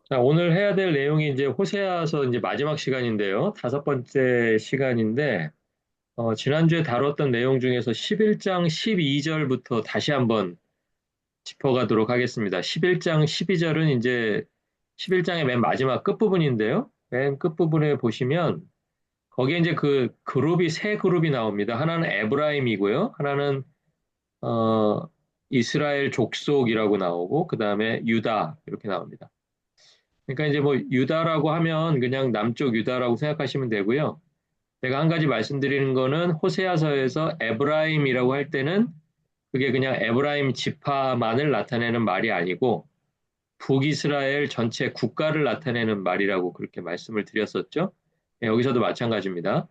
자, 오늘 해야 될 내용이 이제 호세아서 이제 마지막 시간인데요. 다섯 번째 시간인데, 지난주에 다뤘던 내용 중에서 11장 12절부터 다시 한번 짚어가도록 하겠습니다. 11장 12절은 이제 11장의 맨 마지막 끝부분인데요. 맨 끝부분에 보시면, 거기에 이제 그 그룹이 세 그룹이 나옵니다. 하나는 에브라임이고요. 하나는, 어, 이스라엘 족속이라고 나오고, 그 다음에 유다, 이렇게 나옵니다. 그러니까 이제 뭐 유다라고 하면 그냥 남쪽 유다라고 생각하시면 되고요. 제가 한 가지 말씀드리는 거는 호세아서에서 에브라임이라고 할 때는 그게 그냥 에브라임 지파만을 나타내는 말이 아니고 북이스라엘 전체 국가를 나타내는 말이라고 그렇게 말씀을 드렸었죠. 네, 여기서도 마찬가지입니다.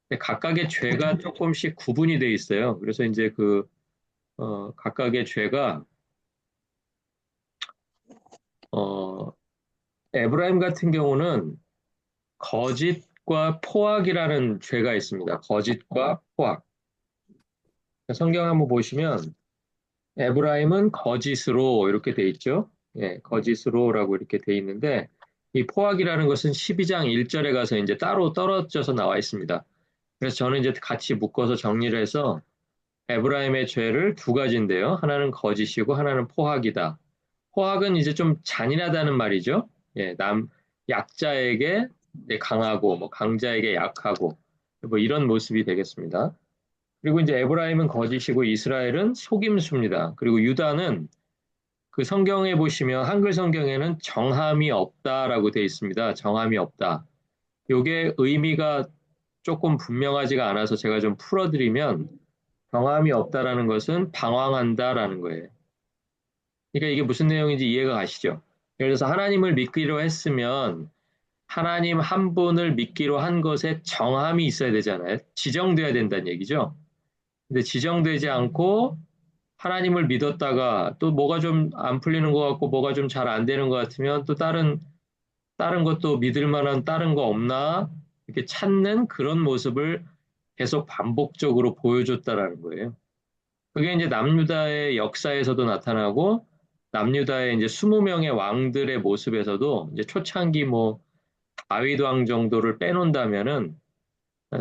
근데 각각의 죄가 조금씩 구분이 돼 있어요. 그래서 이제 각각의 죄가 어, 에브라임 같은 경우는 거짓과 포악이라는 죄가 있습니다. 거짓과 포악. 성경 한번 보시면 에브라임은 거짓으로 이렇게 돼 있죠. 예, 거짓으로라고 이렇게 돼 있는데 이 포악이라는 것은 12장 1절에 가서 이제 따로 떨어져서 나와 있습니다. 그래서 저는 이제 같이 묶어서 정리를 해서 에브라임의 죄를 두 가지인데요. 하나는 거짓이고 하나는 포악이다. 포악은 이제 좀 잔인하다는 말이죠. 예, 약자에게 이제 강하고, 뭐, 강자에게 약하고, 뭐, 이런 모습이 되겠습니다. 그리고 이제 에브라임은 거짓이고 이스라엘은 속임수입니다. 그리고 유다는 그 성경에 보시면 한글 성경에는 정함이 없다라고 되어 있습니다. 정함이 없다. 요게 의미가 조금 분명하지가 않아서 제가 좀 풀어드리면 정함이 없다라는 것은 방황한다라는 거예요. 그러니까 이게 무슨 내용인지 이해가 가시죠? 예를 들어서 하나님을 믿기로 했으면 하나님 한 분을 믿기로 한 것에 정함이 있어야 되잖아요. 지정돼야 된다는 얘기죠. 근데 지정되지 않고 하나님을 믿었다가 또 뭐가 좀 안 풀리는 것 같고 뭐가 좀 잘 안 되는 것 같으면 또 다른 것도 믿을 만한 다른 거 없나? 이렇게 찾는 그런 모습을 계속 반복적으로 보여줬다라는 거예요. 그게 이제 남유다의 역사에서도 나타나고 남유다의 이제 20명의 왕들의 모습에서도 이제 초창기 뭐 다윗 왕 정도를 빼놓는다면은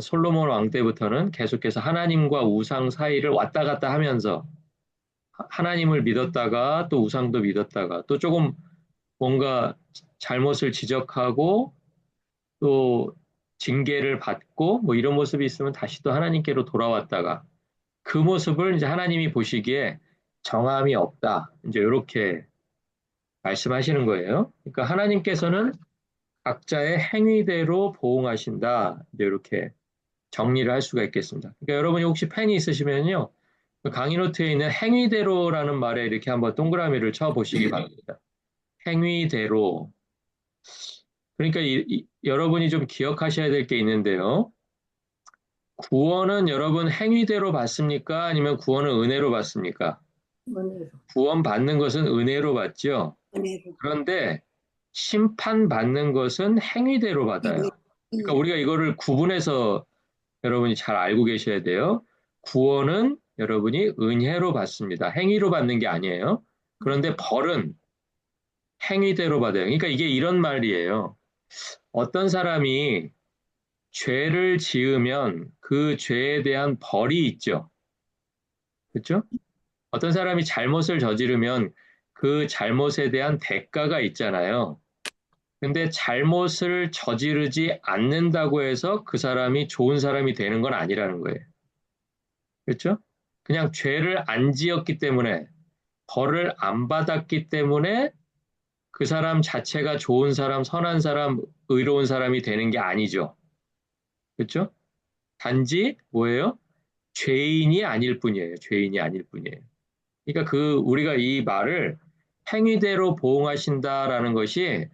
솔로몬 왕 때부터는 계속해서 하나님과 우상 사이를 왔다 갔다 하면서 하나님을 믿었다가 또 우상도 믿었다가 또 조금 뭔가 잘못을 지적하고 또 징계를 받고 뭐 이런 모습이 있으면 다시 또 하나님께로 돌아왔다가 그 모습을 이제 하나님이 보시기에 정함이 없다. 이제 이렇게 말씀하시는 거예요. 그러니까 하나님께서는 각자의 행위대로 보응하신다. 이제 이렇게 정리를 할 수가 있겠습니다. 그러니까 여러분이 혹시 펜이 있으시면요. 그 강의 노트에 있는 행위대로라는 말에 이렇게 한번 동그라미를 쳐 보시기 바랍니다. 행위대로. 그러니까 여러분이 좀 기억하셔야 될 게 있는데요. 구원은 여러분 행위대로 받습니까? 아니면 구원은 은혜로 받습니까? 은혜로, 구원 받는 것은 은혜로 받죠. 은혜로. 그런데 심판받는 것은 행위대로 받아요. 그러니까 우리가 이거를 구분해서 여러분이 잘 알고 계셔야 돼요. 구원은 여러분이 은혜로 받습니다. 행위로 받는 게 아니에요. 그런데 벌은 행위대로 받아요. 그러니까 이게 이런 말이에요. 어떤 사람이 죄를 지으면 그 죄에 대한 벌이 있죠. 그렇죠? 어떤 사람이 잘못을 저지르면 그 잘못에 대한 대가가 있잖아요. 근데 잘못을 저지르지 않는다고 해서 그 사람이 좋은 사람이 되는 건 아니라는 거예요. 그렇죠? 그냥 죄를 안 지었기 때문에 벌을 안 받았기 때문에 그 사람 자체가 좋은 사람, 선한 사람, 의로운 사람이 되는 게 아니죠. 그렇죠? 단지 뭐예요? 죄인이 아닐 뿐이에요. 죄인이 아닐 뿐이에요. 그러니까 우리가 이 말을 행위대로 보응하신다라는 것이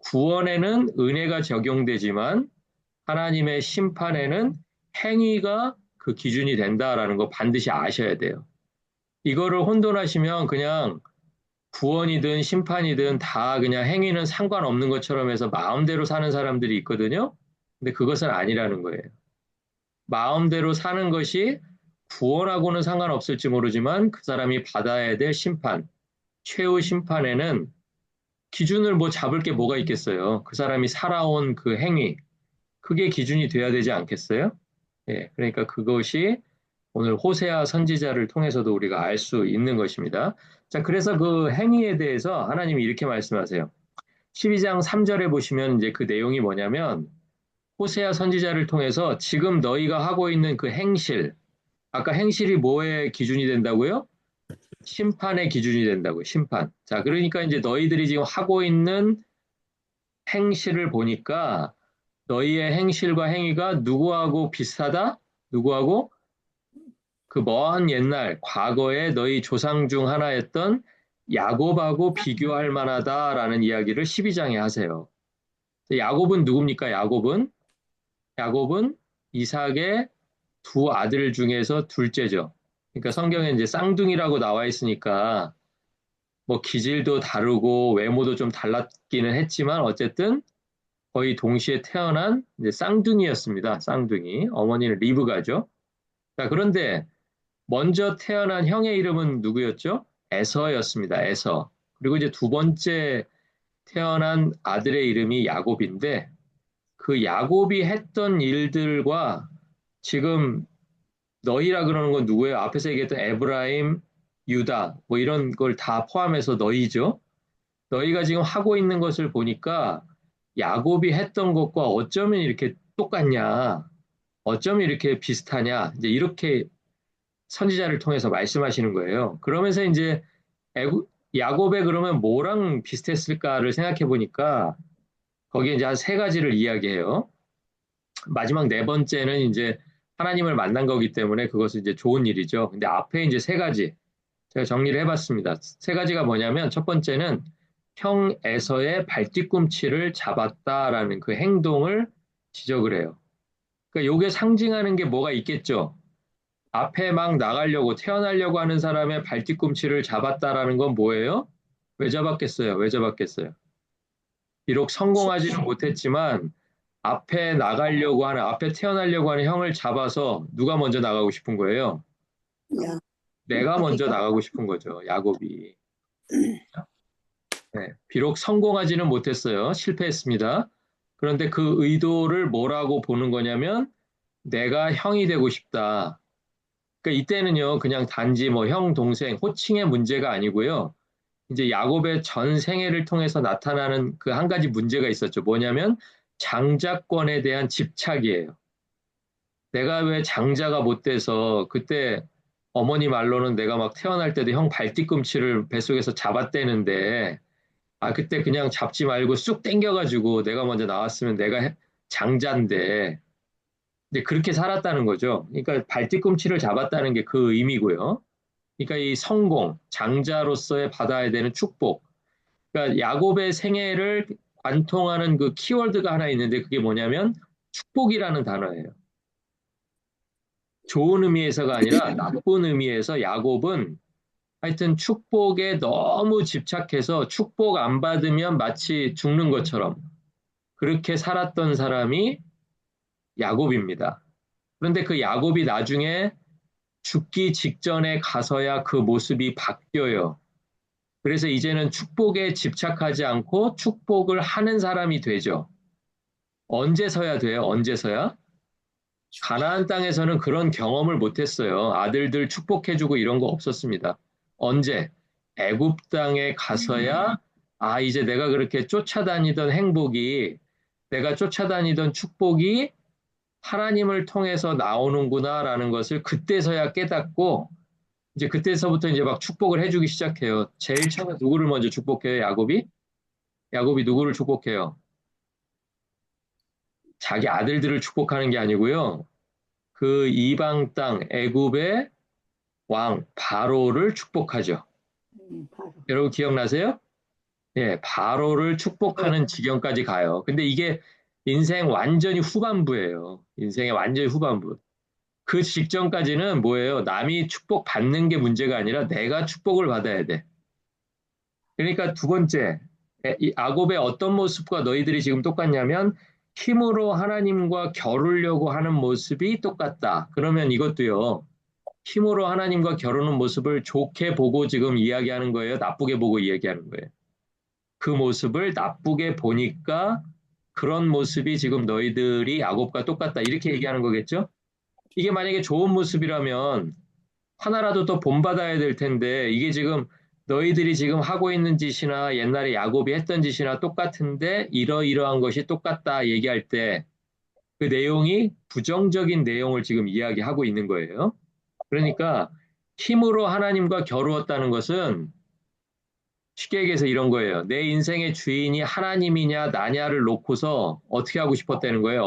구원에는 은혜가 적용되지만 하나님의 심판에는 행위가 그 기준이 된다라는 거 반드시 아셔야 돼요. 이거를 혼돈하시면 그냥 구원이든 심판이든 다 그냥 행위는 상관없는 것처럼 해서 마음대로 사는 사람들이 있거든요. 근데 그것은 아니라는 거예요. 마음대로 사는 것이 구원하고는 상관없을지 모르지만 그 사람이 받아야 될 심판, 최후 심판에는 기준을 뭐 잡을 게 뭐가 있겠어요? 그 사람이 살아온 그 행위, 그게 기준이 돼야 되지 않겠어요? 예, 그러니까 그것이 오늘 호세아 선지자를 통해서도 우리가 알 수 있는 것입니다. 자, 그래서 그 행위에 대해서 하나님이 이렇게 말씀하세요. 12장 3절에 보시면 이제 그 내용이 뭐냐면 호세아 선지자를 통해서 지금 너희가 하고 있는 그 행실, 아까 행실이 뭐의 기준이 된다고요? 심판의 기준이 된다고요. 심판. 자, 그러니까 이제 너희들이 지금 하고 있는 행실을 보니까 너희의 행실과 행위가 누구하고 비슷하다? 누구하고? 그 먼 옛날 과거에 너희 조상 중 하나였던 야곱하고 비교할 만하다라는 이야기를 12장에 하세요. 야곱은 누굽니까? 야곱은 이삭의 두 아들 중에서 둘째죠. 그러니까 성경에 이제 쌍둥이라고 나와 있으니까 뭐 기질도 다르고 외모도 좀 달랐기는 했지만 어쨌든 거의 동시에 태어난 이제 쌍둥이였습니다. 쌍둥이. 어머니는 리브가죠. 자, 그런데 먼저 태어난 형의 이름은 누구였죠? 에서였습니다. 에서. 그리고 이제 두 번째 태어난 아들의 이름이 야곱인데 그 야곱이 했던 일들과 지금 너희라 그러는 건 누구예요? 앞에서 얘기했던 에브라임, 유다 뭐 이런 걸 다 포함해서 너희죠. 너희가 지금 하고 있는 것을 보니까 야곱이 했던 것과 어쩌면 이렇게 똑같냐? 어쩌면 이렇게 비슷하냐? 이제 이렇게 선지자를 통해서 말씀하시는 거예요. 그러면서 이제 야곱의 그러면 뭐랑 비슷했을까를 생각해 보니까 거기에 이제 한 세 가지를 이야기해요. 마지막 네 번째는 이제 하나님을 만난 거기 때문에 그것은 이제 좋은 일이죠. 근데 앞에 이제 세 가지 제가 정리를 해봤습니다. 세 가지가 뭐냐면 첫 번째는 형 에서의 발뒤꿈치를 잡았다라는 그 행동을 지적을 해요. 그러니까 요게 상징하는 게 뭐가 있겠죠? 앞에 막 나가려고 태어나려고 하는 사람의 발뒤꿈치를 잡았다라는 건 뭐예요? 왜 잡았겠어요? 왜 잡았겠어요? 비록 성공하지는 못했지만 앞에 태어나려고 하는 형을 잡아서 누가 먼저 나가고 싶은 거예요? 야, 내가 먼저 나가고 싶은 거죠, 야곱이. 네, 비록 성공하지는 못했어요. 실패했습니다. 그런데 그 의도를 뭐라고 보는 거냐면 내가 형이 되고 싶다. 그러니까 이때는요, 그냥 단지 뭐 형, 동생, 호칭의 문제가 아니고요. 이제 야곱의 전 생애를 통해서 나타나는 그 한 가지 문제가 있었죠. 뭐냐면 장자권에 대한 집착이에요. 내가 왜 장자가 못 돼서 그때 어머니 말로는 내가 막 태어날 때도 형 발뒤꿈치를 뱃속에서 잡았대는데 그때 그냥 잡지 말고 쑥 땡겨가지고 내가 먼저 나왔으면 내가 장자인데 이제 그렇게 살았다는 거죠. 그러니까 발뒤꿈치를 잡았다는 게 그 의미고요. 그러니까 이 성공, 장자로서의 받아야 되는 축복. 그러니까 야곱의 생애를 관통하는 그 키워드가 하나 있는데 그게 뭐냐면 축복이라는 단어예요. 좋은 의미에서가 아니라 나쁜 의미에서 야곱은 하여튼 축복에 너무 집착해서 축복 안 받으면 마치 죽는 것처럼 그렇게 살았던 사람이 야곱입니다. 그런데 그 야곱이 나중에 죽기 직전에 가서야 그 모습이 바뀌어요. 그래서 이제는 축복에 집착하지 않고 축복을 하는 사람이 되죠. 언제서야 돼요? 언제서야? 가나안 땅에서는 그런 경험을 못했어요. 아들들 축복해주고 이런 거 없었습니다. 언제? 애굽 땅에 가서야 이제 내가 그렇게 쫓아다니던 행복이 내가 쫓아다니던 축복이 하나님을 통해서 나오는구나라는 것을 그때서야 깨닫고 이제 그때서부터 이제 막 축복을 해주기 시작해요. 제일 처음에 누구를 먼저 축복해요? 야곱이? 야곱이 누구를 축복해요? 자기 아들들을 축복하는 게 아니고요. 그 이방 땅 애굽의 왕 바로를 축복하죠. 바로. 여러분 기억나세요? 예, 바로를 네, 축복하는 지경까지 가요. 근데 이게 인생 완전히 후반부예요. 인생의 완전히 후반부. 그 직전까지는 뭐예요? 남이 축복받는 게 문제가 아니라 내가 축복을 받아야 돼. 그러니까 두 번째, 이 야곱의 어떤 모습과 너희들이 지금 똑같냐면 힘으로 하나님과 겨루려고 하는 모습이 똑같다. 그러면 이것도요. 힘으로 하나님과 겨루는 모습을 좋게 보고 지금 이야기하는 거예요? 나쁘게 보고 이야기하는 거예요? 그 모습을 나쁘게 보니까 그런 모습이 지금 너희들이 야곱과 똑같다. 이렇게 얘기하는 거겠죠? 이게 만약에 좋은 모습이라면 하나라도 더 본받아야 될 텐데 이게 지금 너희들이 지금 하고 있는 짓이나 옛날에 야곱이 했던 짓이나 똑같은데 이러이러한 것이 똑같다 얘기할 때 그 내용이 부정적인 내용을 지금 이야기하고 있는 거예요. 그러니까 힘으로 하나님과 겨루었다는 것은 쉽게 얘기해서 이런 거예요. 내 인생의 주인이 하나님이냐 나냐를 놓고서 어떻게 하고 싶었다는 거예요.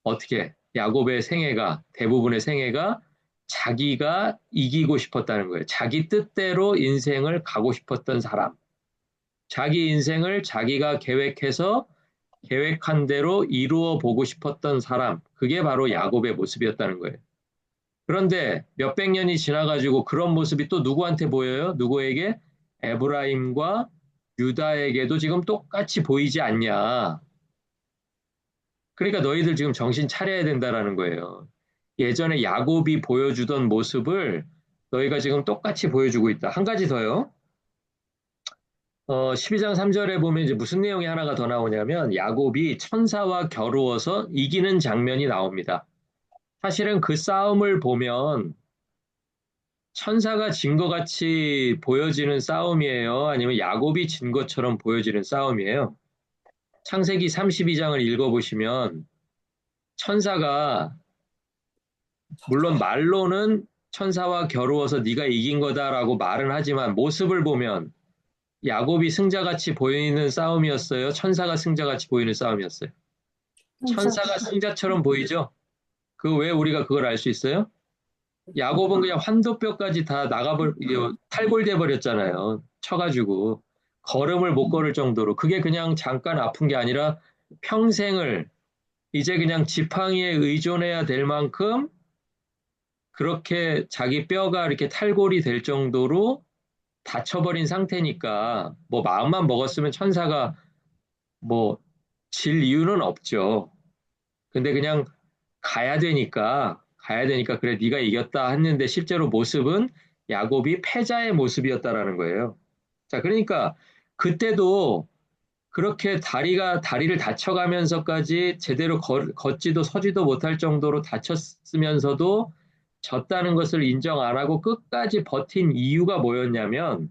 어떻게 야곱의 생애가 대부분의 생애가 자기가 이기고 싶었다는 거예요. 자기 뜻대로 인생을 가고 싶었던 사람. 자기 인생을 자기가 계획해서 계획한 대로 이루어 보고 싶었던 사람. 그게 바로 야곱의 모습이었다는 거예요. 그런데 몇백 년이 지나가지고 그런 모습이 또 누구한테 보여요? 누구에게? 에브라임과 유다에게도 지금 똑같이 보이지 않냐. 그러니까 너희들 지금 정신 차려야 된다라는 거예요. 예전에 야곱이 보여주던 모습을 너희가 지금 똑같이 보여주고 있다. 한 가지 더요. 12장 3절에 보면 이제 무슨 내용이 하나가 더 나오냐면 야곱이 천사와 겨루어서 이기는 장면이 나옵니다. 사실은 그 싸움을 보면 천사가 진 것 같이 보여지는 싸움이에요? 아니면 야곱이 진 것처럼 보여지는 싸움이에요? 창세기 32장을 읽어보시면 천사가 물론 말로는 천사와 겨루어서 네가 이긴 거다라고 말은 하지만 모습을 보면 야곱이 승자같이 보이는 싸움이었어요? 천사가 승자같이 보이는 싸움이었어요? 천사. 천사가 승자처럼 보이죠? 그 왜 우리가 그걸 알 수 있어요? 야곱은 그냥 환도뼈까지 다 탈골돼 버렸잖아요. 쳐가지고 걸음을 못 걸을 정도로 그게 그냥 잠깐 아픈 게 아니라 평생을 이제 그냥 지팡이에 의존해야 될 만큼 그렇게 자기 뼈가 이렇게 탈골이 될 정도로 다쳐버린 상태니까 뭐 마음만 먹었으면 천사가 뭐 질 이유는 없죠. 근데 그냥 가야 되니까 그래 네가 이겼다 했는데 실제로 모습은 야곱이 패자의 모습이었다라는 거예요. 자, 그러니까 그때도 그렇게 다리를 다쳐가면서까지 제대로 걷지도 서지도 못할 정도로 다쳤으면서도 졌다는 것을 인정 안 하고 끝까지 버틴 이유가 뭐였냐면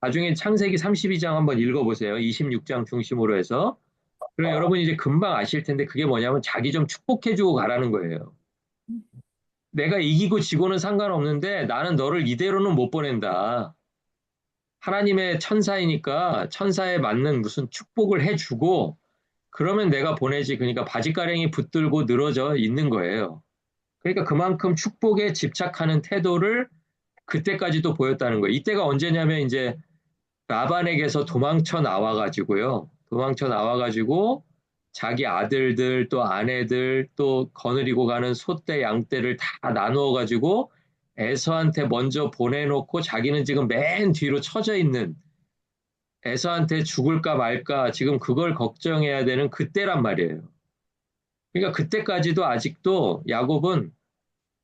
나중에 창세기 32장 한번 읽어보세요. 26장 중심으로 해서. 그럼 여러분 이제 금방 아실 텐데 그게 뭐냐면 자기 좀 축복해주고 가라는 거예요. 내가 이기고 지고는 상관없는데 나는 너를 이대로는 못 보낸다. 하나님의 천사이니까 천사에 맞는 무슨 축복을 해주고 그러면 내가 보내지. 그러니까 바짓가랭이 붙들고 늘어져 있는 거예요. 그러니까 그만큼 축복에 집착하는 태도를 그때까지도 보였다는 거예요. 이때가 언제냐면 이제 라반에게서 도망쳐 나와가지고요. 도망쳐 나와가지고 자기 아들들 또 아내들 또 거느리고 가는 소떼 양떼를 다 나누어가지고 에서한테 먼저 보내놓고 자기는 지금 맨 뒤로 처져 있는 에서한테 죽을까 말까 지금 그걸 걱정해야 되는 그때란 말이에요. 그러니까 그때까지도 아직도 야곱은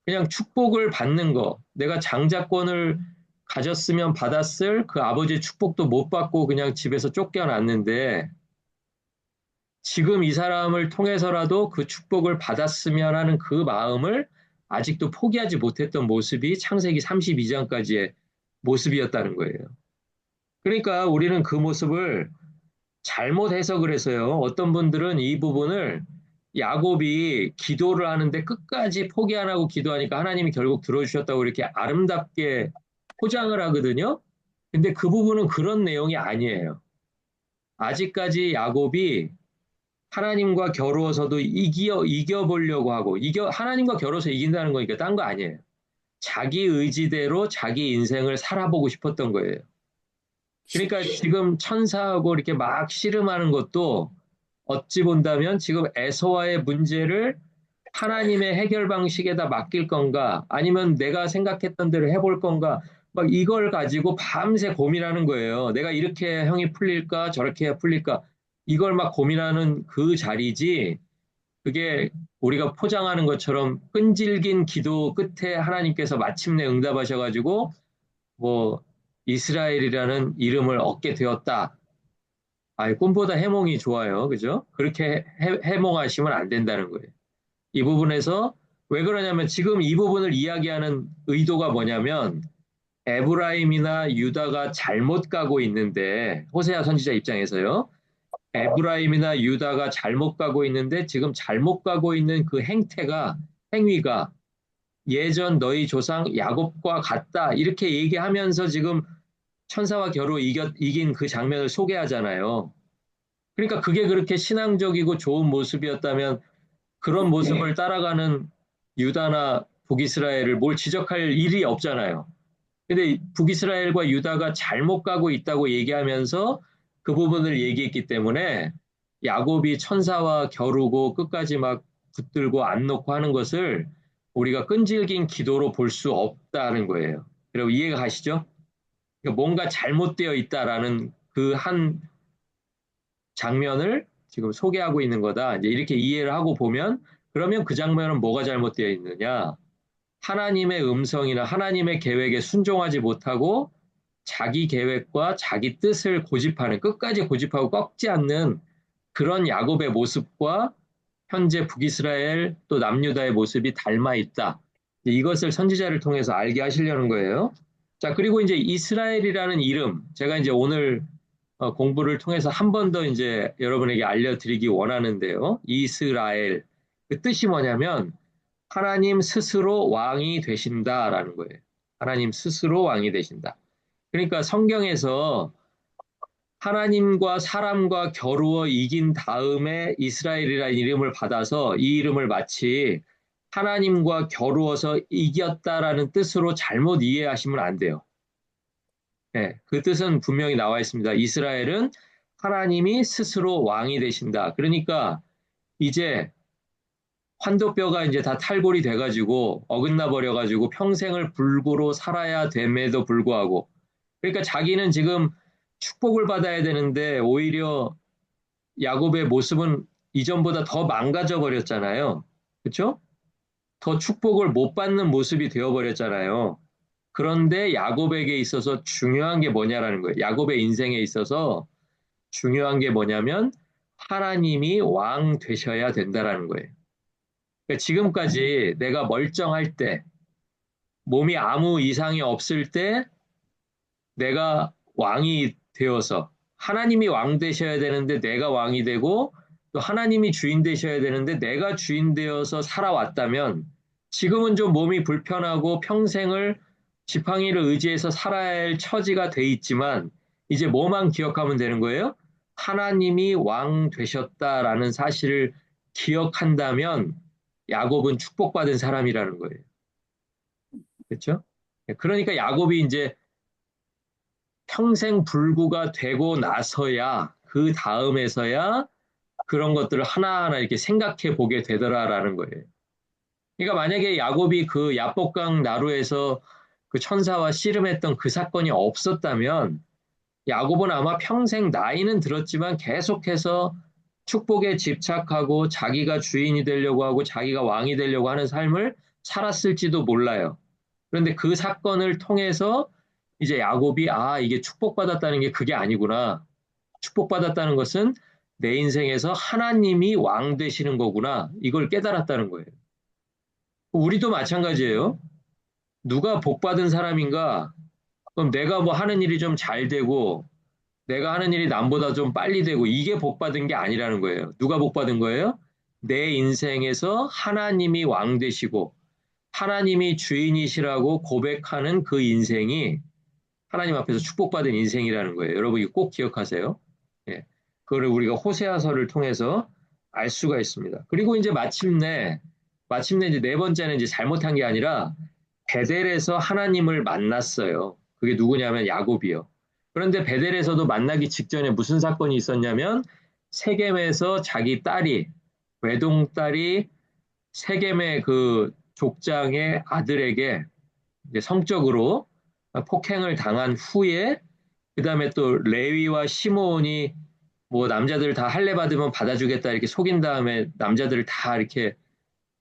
그냥 축복을 받는 거, 내가 장자권을 가졌으면 받았을 그 아버지의 축복도 못 받고 그냥 집에서 쫓겨났는데 지금 이 사람을 통해서라도 그 축복을 받았으면 하는 그 마음을 아직도 포기하지 못했던 모습이 창세기 32장까지의 모습이었다는 거예요. 그러니까 우리는 그 모습을 잘못 해석을 해서요. 어떤 분들은 이 부분을 야곱이 기도를 하는데 끝까지 포기 안 하고 기도하니까 하나님이 결국 들어주셨다고 이렇게 아름답게 포장을 하거든요. 근데 그 부분은 그런 내용이 아니에요. 아직까지 야곱이 하나님과 겨루어서도 이겨보려고 하고, 하나님과 겨루어서 이긴다는 거니까 딴 거 아니에요. 자기 의지대로 자기 인생을 살아보고 싶었던 거예요. 그러니까 지금 천사하고 이렇게 막 씨름하는 것도 어찌 본다면 지금 에서와의 문제를 하나님의 해결 방식에다 맡길 건가 아니면 내가 생각했던 대로 해볼 건가 막 이걸 가지고 밤새 고민하는 거예요. 내가 이렇게 형이 풀릴까 저렇게 해야 풀릴까 이걸 막 고민하는 그 자리지 그게 우리가 포장하는 것처럼 끈질긴 기도 끝에 하나님께서 마침내 응답하셔가지고 뭐 이스라엘이라는 이름을 얻게 되었다. 아, 꿈보다 해몽이 좋아요. 그죠? 그렇게 해몽하시면 안 된다는 거예요. 이 부분에서 왜 그러냐면 지금 이 부분을 이야기하는 의도가 뭐냐면 에브라임이나 유다가 잘못 가고 있는데 호세아 선지자 입장에서요. 에브라임이나 유다가 잘못 가고 있는데 지금 잘못 가고 있는 그 행위가 예전 너희 조상 야곱과 같다. 이렇게 얘기하면서 지금 천사와 겨루 이긴 그 장면을 소개하잖아요. 그러니까 그게 그렇게 신앙적이고 좋은 모습이었다면 그런 모습을 따라가는 유다나 북이스라엘을 뭘 지적할 일이 없잖아요. 근데 북이스라엘과 유다가 잘못 가고 있다고 얘기하면서 그 부분을 얘기했기 때문에 야곱이 천사와 겨루고 끝까지 막 붙들고 안 놓고 하는 것을 우리가 끈질긴 기도로 볼 수 없다는 거예요. 여러분 이해가 가시죠? 그러니까 뭔가 잘못되어 있다라는 그 한 장면을 지금 소개하고 있는 거다. 이제 이렇게 이해를 하고 보면 그러면 그 장면은 뭐가 잘못되어 있느냐? 하나님의 음성이나 하나님의 계획에 순종하지 못하고 자기 계획과 자기 뜻을 고집하는 끝까지 고집하고 꺾지 않는 그런 야곱의 모습과 현재 북이스라엘 또 남유다의 모습이 닮아 있다. 이것을 선지자를 통해서 알게 하시려는 거예요. 자, 그리고 이제 이스라엘이라는 이름, 제가 이제 오늘 공부를 통해서 한 번 더 이제 여러분에게 알려드리기 원하는데요. 이스라엘. 그 뜻이 뭐냐면 하나님 스스로 왕이 되신다라는 거예요. 하나님 스스로 왕이 되신다. 그러니까 성경에서 하나님과 사람과 겨루어 이긴 다음에 이스라엘이라는 이름을 받아서 이 이름을 마치 하나님과 겨루어서 이겼다라는 뜻으로 잘못 이해하시면 안 돼요. 네, 그 뜻은 분명히 나와 있습니다. 이스라엘은 하나님이 스스로 왕이 되신다. 그러니까 이제 환도뼈가 이제 다 탈골이 돼가지고 어긋나 버려가지고 평생을 불구로 살아야 됨에도 불구하고 그러니까 자기는 지금 축복을 받아야 되는데 오히려 야곱의 모습은 이전보다 더 망가져 버렸잖아요. 그렇죠? 더 축복을 못 받는 모습이 되어 버렸잖아요. 그런데 야곱에게 있어서 중요한 게 뭐냐라는 거예요. 야곱의 인생에 있어서 중요한 게 뭐냐면 하나님이 왕 되셔야 된다라는 거예요. 그러니까 지금까지 내가 멀쩡할 때, 몸이 아무 이상이 없을 때 내가 왕이 되어서 하나님이 왕 되셔야 되는데 내가 왕이 되고 또 하나님이 주인 되셔야 되는데 내가 주인 되어서 살아왔다면 지금은 좀 몸이 불편하고 평생을 지팡이를 의지해서 살아야 할 처지가 돼 있지만 이제 뭐만 기억하면 되는 거예요? 하나님이 왕 되셨다라는 사실을 기억한다면 야곱은 축복받은 사람이라는 거예요. 그렇죠? 그러니까 야곱이 이제 평생 불구가 되고 나서야 그 다음에서야 그런 것들을 하나하나 이렇게 생각해 보게 되더라라는 거예요. 그러니까 만약에 야곱이 그 야복강 나루에서 그 천사와 씨름했던 그 사건이 없었다면 야곱은 아마 평생 나이는 들었지만 계속해서 축복에 집착하고 자기가 주인이 되려고 하고 자기가 왕이 되려고 하는 삶을 살았을지도 몰라요. 그런데 그 사건을 통해서 이제 야곱이 이게 축복받았다는 게 그게 아니구나. 축복받았다는 것은 내 인생에서 하나님이 왕 되시는 거구나. 이걸 깨달았다는 거예요. 우리도 마찬가지예요. 누가 복받은 사람인가? 그럼 내가 뭐 하는 일이 좀 잘 되고 내가 하는 일이 남보다 좀 빨리 되고 이게 복받은 게 아니라는 거예요. 누가 복받은 거예요? 내 인생에서 하나님이 왕 되시고 하나님이 주인이시라고 고백하는 그 인생이 하나님 앞에서 축복받은 인생이라는 거예요. 여러분 이거 꼭 기억하세요. 예. 그거를 우리가 호세아서를 통해서 알 수가 있습니다. 그리고 이제 마침내 이제 네 번째는 이제 잘못한 게 아니라 베델에서 하나님을 만났어요. 그게 누구냐면 야곱이요. 그런데 베델에서도 만나기 직전에 무슨 사건이 있었냐면 세겜에서 자기 딸이 외동딸이 세겜의 그 족장의 아들에게 이제 성적으로 폭행을 당한 후에 그다음에 또 레위와 시므온이 뭐 남자들 다 할례 받으면 받아주겠다 이렇게 속인 다음에 남자들을 다 이렇게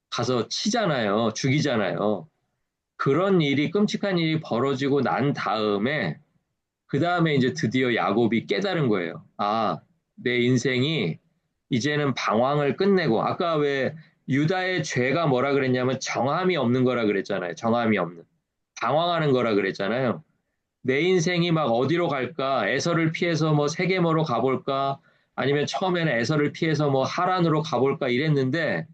가서 치잖아요. 죽이잖아요. 그런 일이 끔찍한 일이 벌어지고 난 다음에 그 다음에 이제 드디어 야곱이 깨달은 거예요. 아, 내 인생이 이제는 방황을 끝내고, 아까 왜 유다의 죄가 뭐라 그랬냐면 정함이 없는 거라 그랬잖아요. 정함이 없는. 방황하는 거라 그랬잖아요. 내 인생이 막 어디로 갈까? 에서를 피해서 뭐 세게모로 가볼까? 아니면 처음에는 에서를 피해서 뭐 하란으로 가볼까? 이랬는데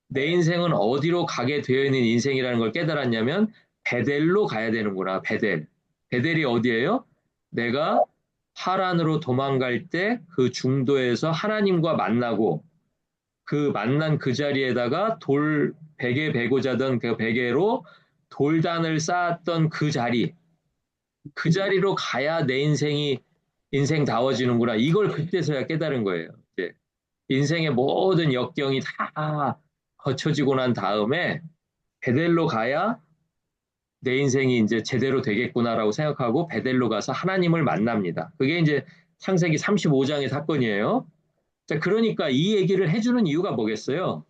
내 인생은 어디로 가게 되어 있는 인생이라는 걸 깨달았냐면 베델로 가야 되는구나. 베델. 베델이 어디예요? 내가 하란으로 도망갈 때 그 중도에서 하나님과 만나고 그 만난 그 자리에다가 돌 베개 베고 자던 그 베개로 돌단을 쌓았던 그 자리, 그 자리로 가야 내 인생이 인생다워지는구나. 이걸 그때서야 깨달은 거예요. 이제 인생의 모든 역경이 다 거쳐지고 난 다음에 베델로 가야 내 인생이 이제 제대로 되겠구나라고 생각하고 베델로 가서 하나님을 만납니다. 그게 이제 창세기 35장의 사건이에요. 자, 그러니까 이 얘기를 해주는 이유가 뭐겠어요?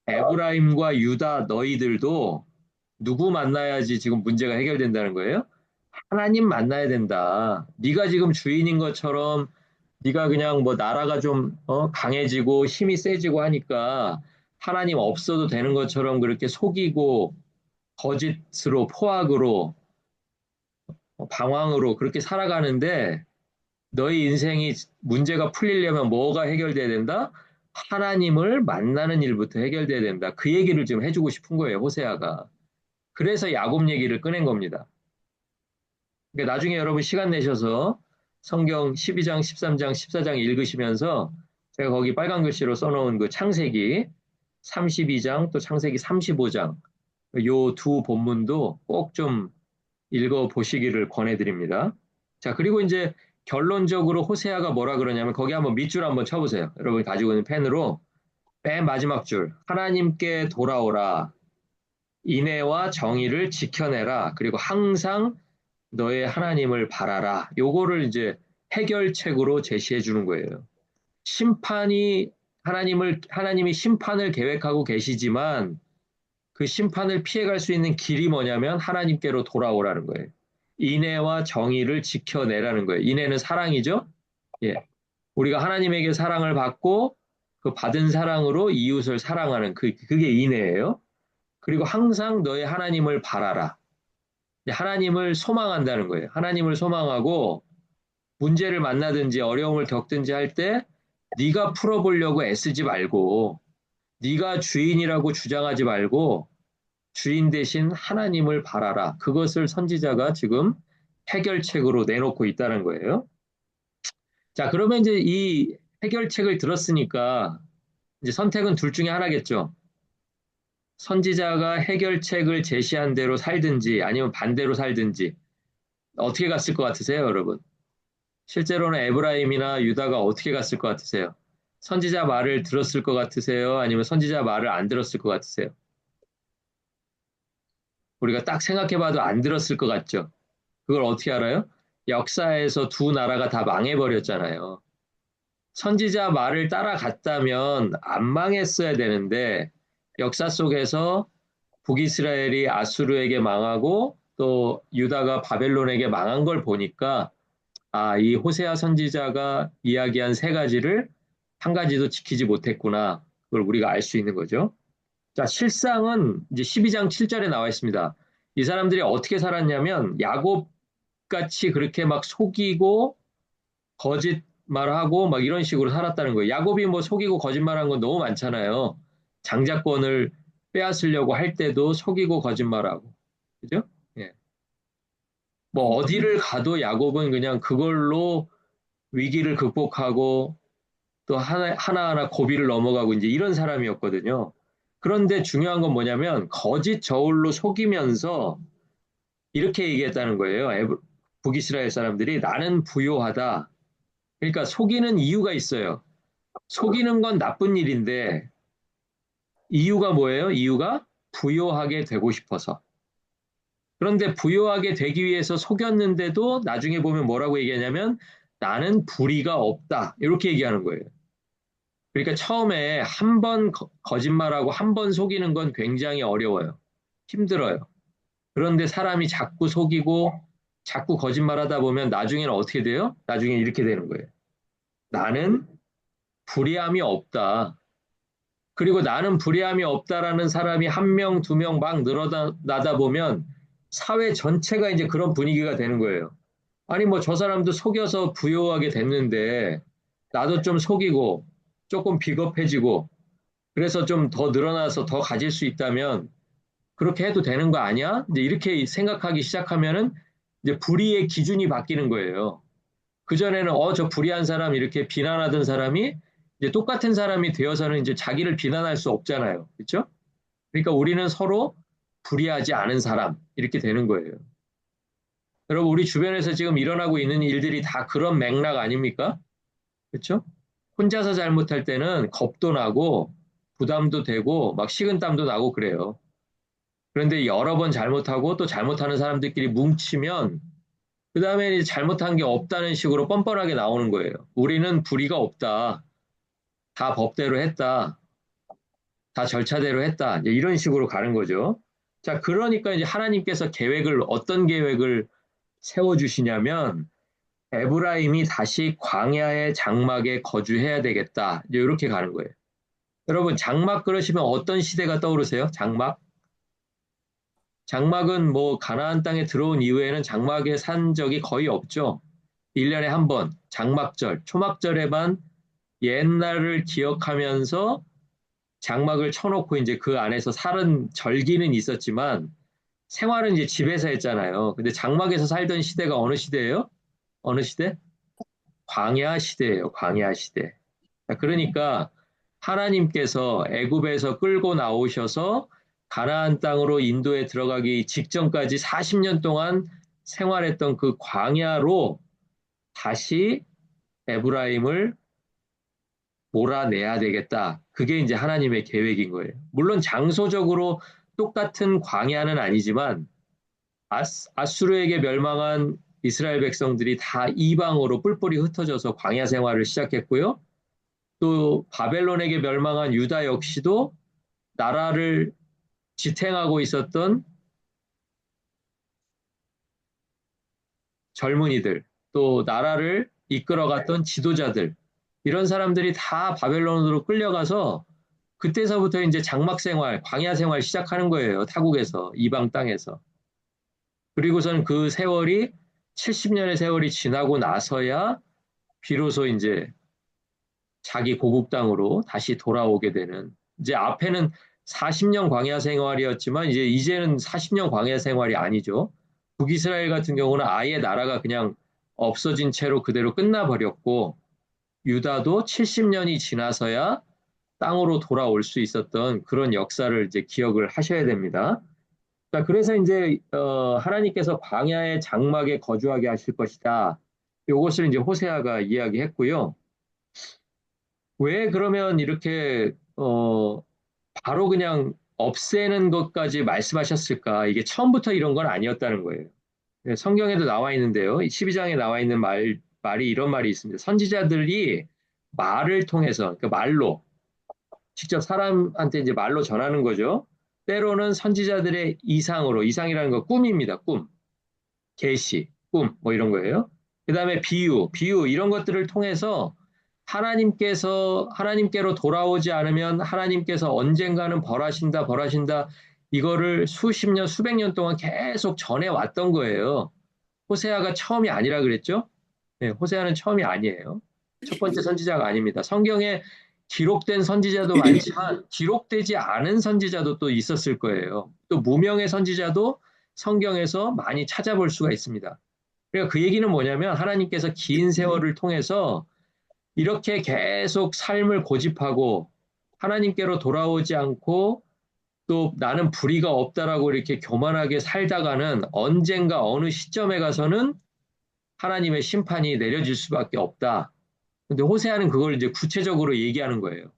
에브라임과 유다 너희들도 누구 만나야지 지금 문제가 해결된다는 거예요? 하나님 만나야 된다. 네가 지금 주인인 것처럼 네가 그냥 뭐 나라가 좀 강해지고 힘이 세지고 하니까 하나님 없어도 되는 것처럼 그렇게 속이고 거짓으로 포악으로 방황으로 그렇게 살아가는데 너희 인생이 문제가 풀리려면 뭐가 해결돼야 된다? 하나님을 만나는 일부터 해결돼야 된다. 그 얘기를 지금 해주고 싶은 거예요, 호세아가. 그래서 야곱 얘기를 꺼낸 겁니다. 그러니까 나중에 여러분 시간 내셔서 성경 12장, 13장, 14장 읽으시면서 제가 거기 빨간 글씨로 써놓은 그 창세기 32장 또 창세기 35장 요 두 본문도 꼭 좀 읽어 보시기를 권해드립니다. 자, 그리고 이제 결론적으로 호세아가 뭐라 그러냐면 거기 한번 밑줄 한번 쳐보세요. 여러분이 가지고 있는 펜으로 맨 마지막 줄 하나님께 돌아오라 인애와 정의를 지켜내라 그리고 항상 너의 하나님을 바라라. 요거를 이제 해결책으로 제시해 주는 거예요. 심판이 하나님이 심판을 계획하고 계시지만 그 심판을 피해갈 수 있는 길이 뭐냐면 하나님께로 돌아오라는 거예요. 인애와 정의를 지켜내라는 거예요. 인애는 사랑이죠. 예. 우리가 하나님에게 사랑을 받고 그 받은 사랑으로 이웃을 사랑하는 그게 인애예요. 그리고 항상 너의 하나님을 바라라. 하나님을 소망한다는 거예요. 하나님을 소망하고 문제를 만나든지 어려움을 겪든지 할 때 네가 풀어보려고 애쓰지 말고 네가 주인이라고 주장하지 말고 주인 대신 하나님을 바라라. 그것을 선지자가 지금 해결책으로 내놓고 있다는 거예요. 자, 그러면 이제 이 해결책을 들었으니까 이제 선택은 둘 중에 하나겠죠. 선지자가 해결책을 제시한 대로 살든지 아니면 반대로 살든지 어떻게 갔을 것 같으세요, 여러분? 실제로는 에브라임이나 유다가 어떻게 갔을 것 같으세요? 선지자 말을 들었을 것 같으세요? 아니면 선지자 말을 안 들었을 것 같으세요? 우리가 딱 생각해봐도 안 들었을 것 같죠? 그걸 어떻게 알아요? 역사에서 두 나라가 다 망해버렸잖아요. 선지자 말을 따라갔다면 안 망했어야 되는데 역사 속에서 북이스라엘이 아수르에게 망하고 또 유다가 바벨론에게 망한 걸 보니까 아, 이 호세아 선지자가 이야기한 세 가지를 한 가지도 지키지 못했구나. 그걸 우리가 알 수 있는 거죠. 자, 실상은 이제 12장 7절에 나와 있습니다. 이 사람들이 어떻게 살았냐면 야곱 같이 그렇게 막 속이고 거짓말하고 막 이런 식으로 살았다는 거예요. 야곱이 뭐 속이고 거짓말한 건 너무 많잖아요. 장자권을 빼앗으려고 할 때도 속이고 거짓말하고. 그죠? 예. 뭐 어디를 가도 야곱은 그냥 그걸로 위기를 극복하고 또 하나하나 고비를 넘어가고 이제 이런 사람이었거든요. 그런데 중요한 건 뭐냐면 거짓 저울로 속이면서 이렇게 얘기했다는 거예요. 북이스라엘 사람들이 나는 부요하다. 그러니까 속이는 이유가 있어요. 속이는 건 나쁜 일인데 이유가 뭐예요? 이유가 부요하게 되고 싶어서. 그런데 부요하게 되기 위해서 속였는데도 나중에 보면 뭐라고 얘기하냐면 나는 불의가 없다. 이렇게 얘기하는 거예요. 그러니까 처음에 한 번 거짓말하고 한 번 속이는 건 굉장히 어려워요. 힘들어요. 그런데 사람이 자꾸 속이고 자꾸 거짓말하다 보면 나중에는 어떻게 돼요? 나중에 이렇게 되는 거예요. 나는 불의함이 없다. 그리고 나는 불의함이 없다라는 사람이 한 명, 두 명 막 늘어나다 보면 사회 전체가 이제 그런 분위기가 되는 거예요. 아니, 뭐 저 사람도 속여서 부유하게 됐는데 나도 좀 속이고 조금 비겁해지고 그래서 좀 더 늘어나서 더 가질 수 있다면 그렇게 해도 되는 거 아니야? 이제 이렇게 생각하기 시작하면은 이제 불의의 기준이 바뀌는 거예요. 그전에는 저 불의한 사람 이렇게 비난하던 사람이 이제 똑같은 사람이 되어서는 이제 자기를 비난할 수 없잖아요. 그렇죠? 그러니까 우리는 서로 불의하지 않은 사람 이렇게 되는 거예요. 여러분 우리 주변에서 지금 일어나고 있는 일들이 다 그런 맥락 아닙니까? 그렇죠? 혼자서 잘못할 때는 겁도 나고 부담도 되고 막 식은땀도 나고 그래요. 그런데 여러 번 잘못하고 또 잘못하는 사람들끼리 뭉치면 그 다음에 잘못한 게 없다는 식으로 뻔뻔하게 나오는 거예요. 우리는 불의가 없다. 다 법대로 했다. 다 절차대로 했다. 이제 이런 식으로 가는 거죠. 자, 그러니까 이제 하나님께서 어떤 계획을 세워주시냐면, 에브라임이 다시 광야의 장막에 거주해야 되겠다. 이제 이렇게 가는 거예요. 여러분, 장막 그러시면 어떤 시대가 떠오르세요? 장막? 장막은 뭐 가나안 땅에 들어온 이후에는 장막에 산 적이 거의 없죠. 1년에 한 번, 장막절, 초막절에만 옛날을 기억하면서 장막을 쳐놓고 이제 그 안에서 살은 절기는 있었지만 생활은 이제 집에서 했잖아요. 근데 장막에서 살던 시대가 어느 시대예요? 어느 시대? 광야 시대예요. 광야 시대. 그러니까 하나님께서 애굽에서 끌고 나오셔서 가나안 땅으로 인도에 들어가기 직전까지 40년 동안 생활했던 그 광야로 다시 에브라임을 몰아내야 되겠다. 그게 이제 하나님의 계획인 거예요. 물론 장소적으로 똑같은 광야는 아니지만 아수르에게 멸망한 이스라엘 백성들이 다 이방으로 뿔뿔이 흩어져서 광야 생활을 시작했고요. 또 바벨론에게 멸망한 유다 역시도 나라를 지탱하고 있었던 젊은이들, 또 나라를 이끌어갔던 지도자들, 이런 사람들이 다 바벨론으로 끌려가서 그때서부터 이제 장막 생활, 광야 생활 시작하는 거예요. 타국에서, 이방 땅에서. 그리고선 그 세월이 70년의 세월이 지나고 나서야 비로소 이제 자기 고국 땅으로 다시 돌아오게 되는 이제 앞에는 40년 광야 생활이었지만 이제는 40년 광야 생활이 아니죠. 북이스라엘 같은 경우는 아예 나라가 그냥 없어진 채로 그대로 끝나버렸고 유다도 70년이 지나서야 땅으로 돌아올 수 있었던 그런 역사를 이제 기억을 하셔야 됩니다. 자, 그래서 이제 하나님께서 광야의 장막에 거주하게 하실 것이다. 이것을 이제 호세아가 이야기했고요. 왜 그러면 이렇게 바로 그냥 없애는 것까지 말씀하셨을까? 이게 처음부터 이런 건 아니었다는 거예요. 네, 성경에도 나와 있는데요. 12장에 나와 있는 말이 이런 말이 있습니다. 선지자들이 말을 통해서, 그 말로, 직접 사람한테 이제 말로 전하는 거죠. 때로는 선지자들의 이상이라는 거 꿈입니다. 꿈, 계시, 꿈, 뭐 이런 거예요. 그 다음에 비유, 이런 것들을 통해서 하나님께로 돌아오지 않으면 하나님께서 언젠가는 벌하신다, 이거를 수십 년, 수백 년 동안 계속 전해왔던 거예요. 호세아가 처음이 아니라 그랬죠? 네, 호세아는 처음이 아니에요. 첫 번째 선지자가 아닙니다. 성경에 기록된 선지자도 많지만 기록되지 않은 선지자도 또 있었을 거예요. 또 무명의 선지자도 성경에서 많이 찾아볼 수가 있습니다. 그러니까 그 얘기는 뭐냐면 하나님께서 긴 세월을 통해서 이렇게 계속 삶을 고집하고 하나님께로 돌아오지 않고 또 나는 불의가 없다라고 이렇게 교만하게 살다가는 언젠가 어느 시점에 가서는 하나님의 심판이 내려질 수밖에 없다. 근데 호세아는 그걸 이제 구체적으로 얘기하는 거예요.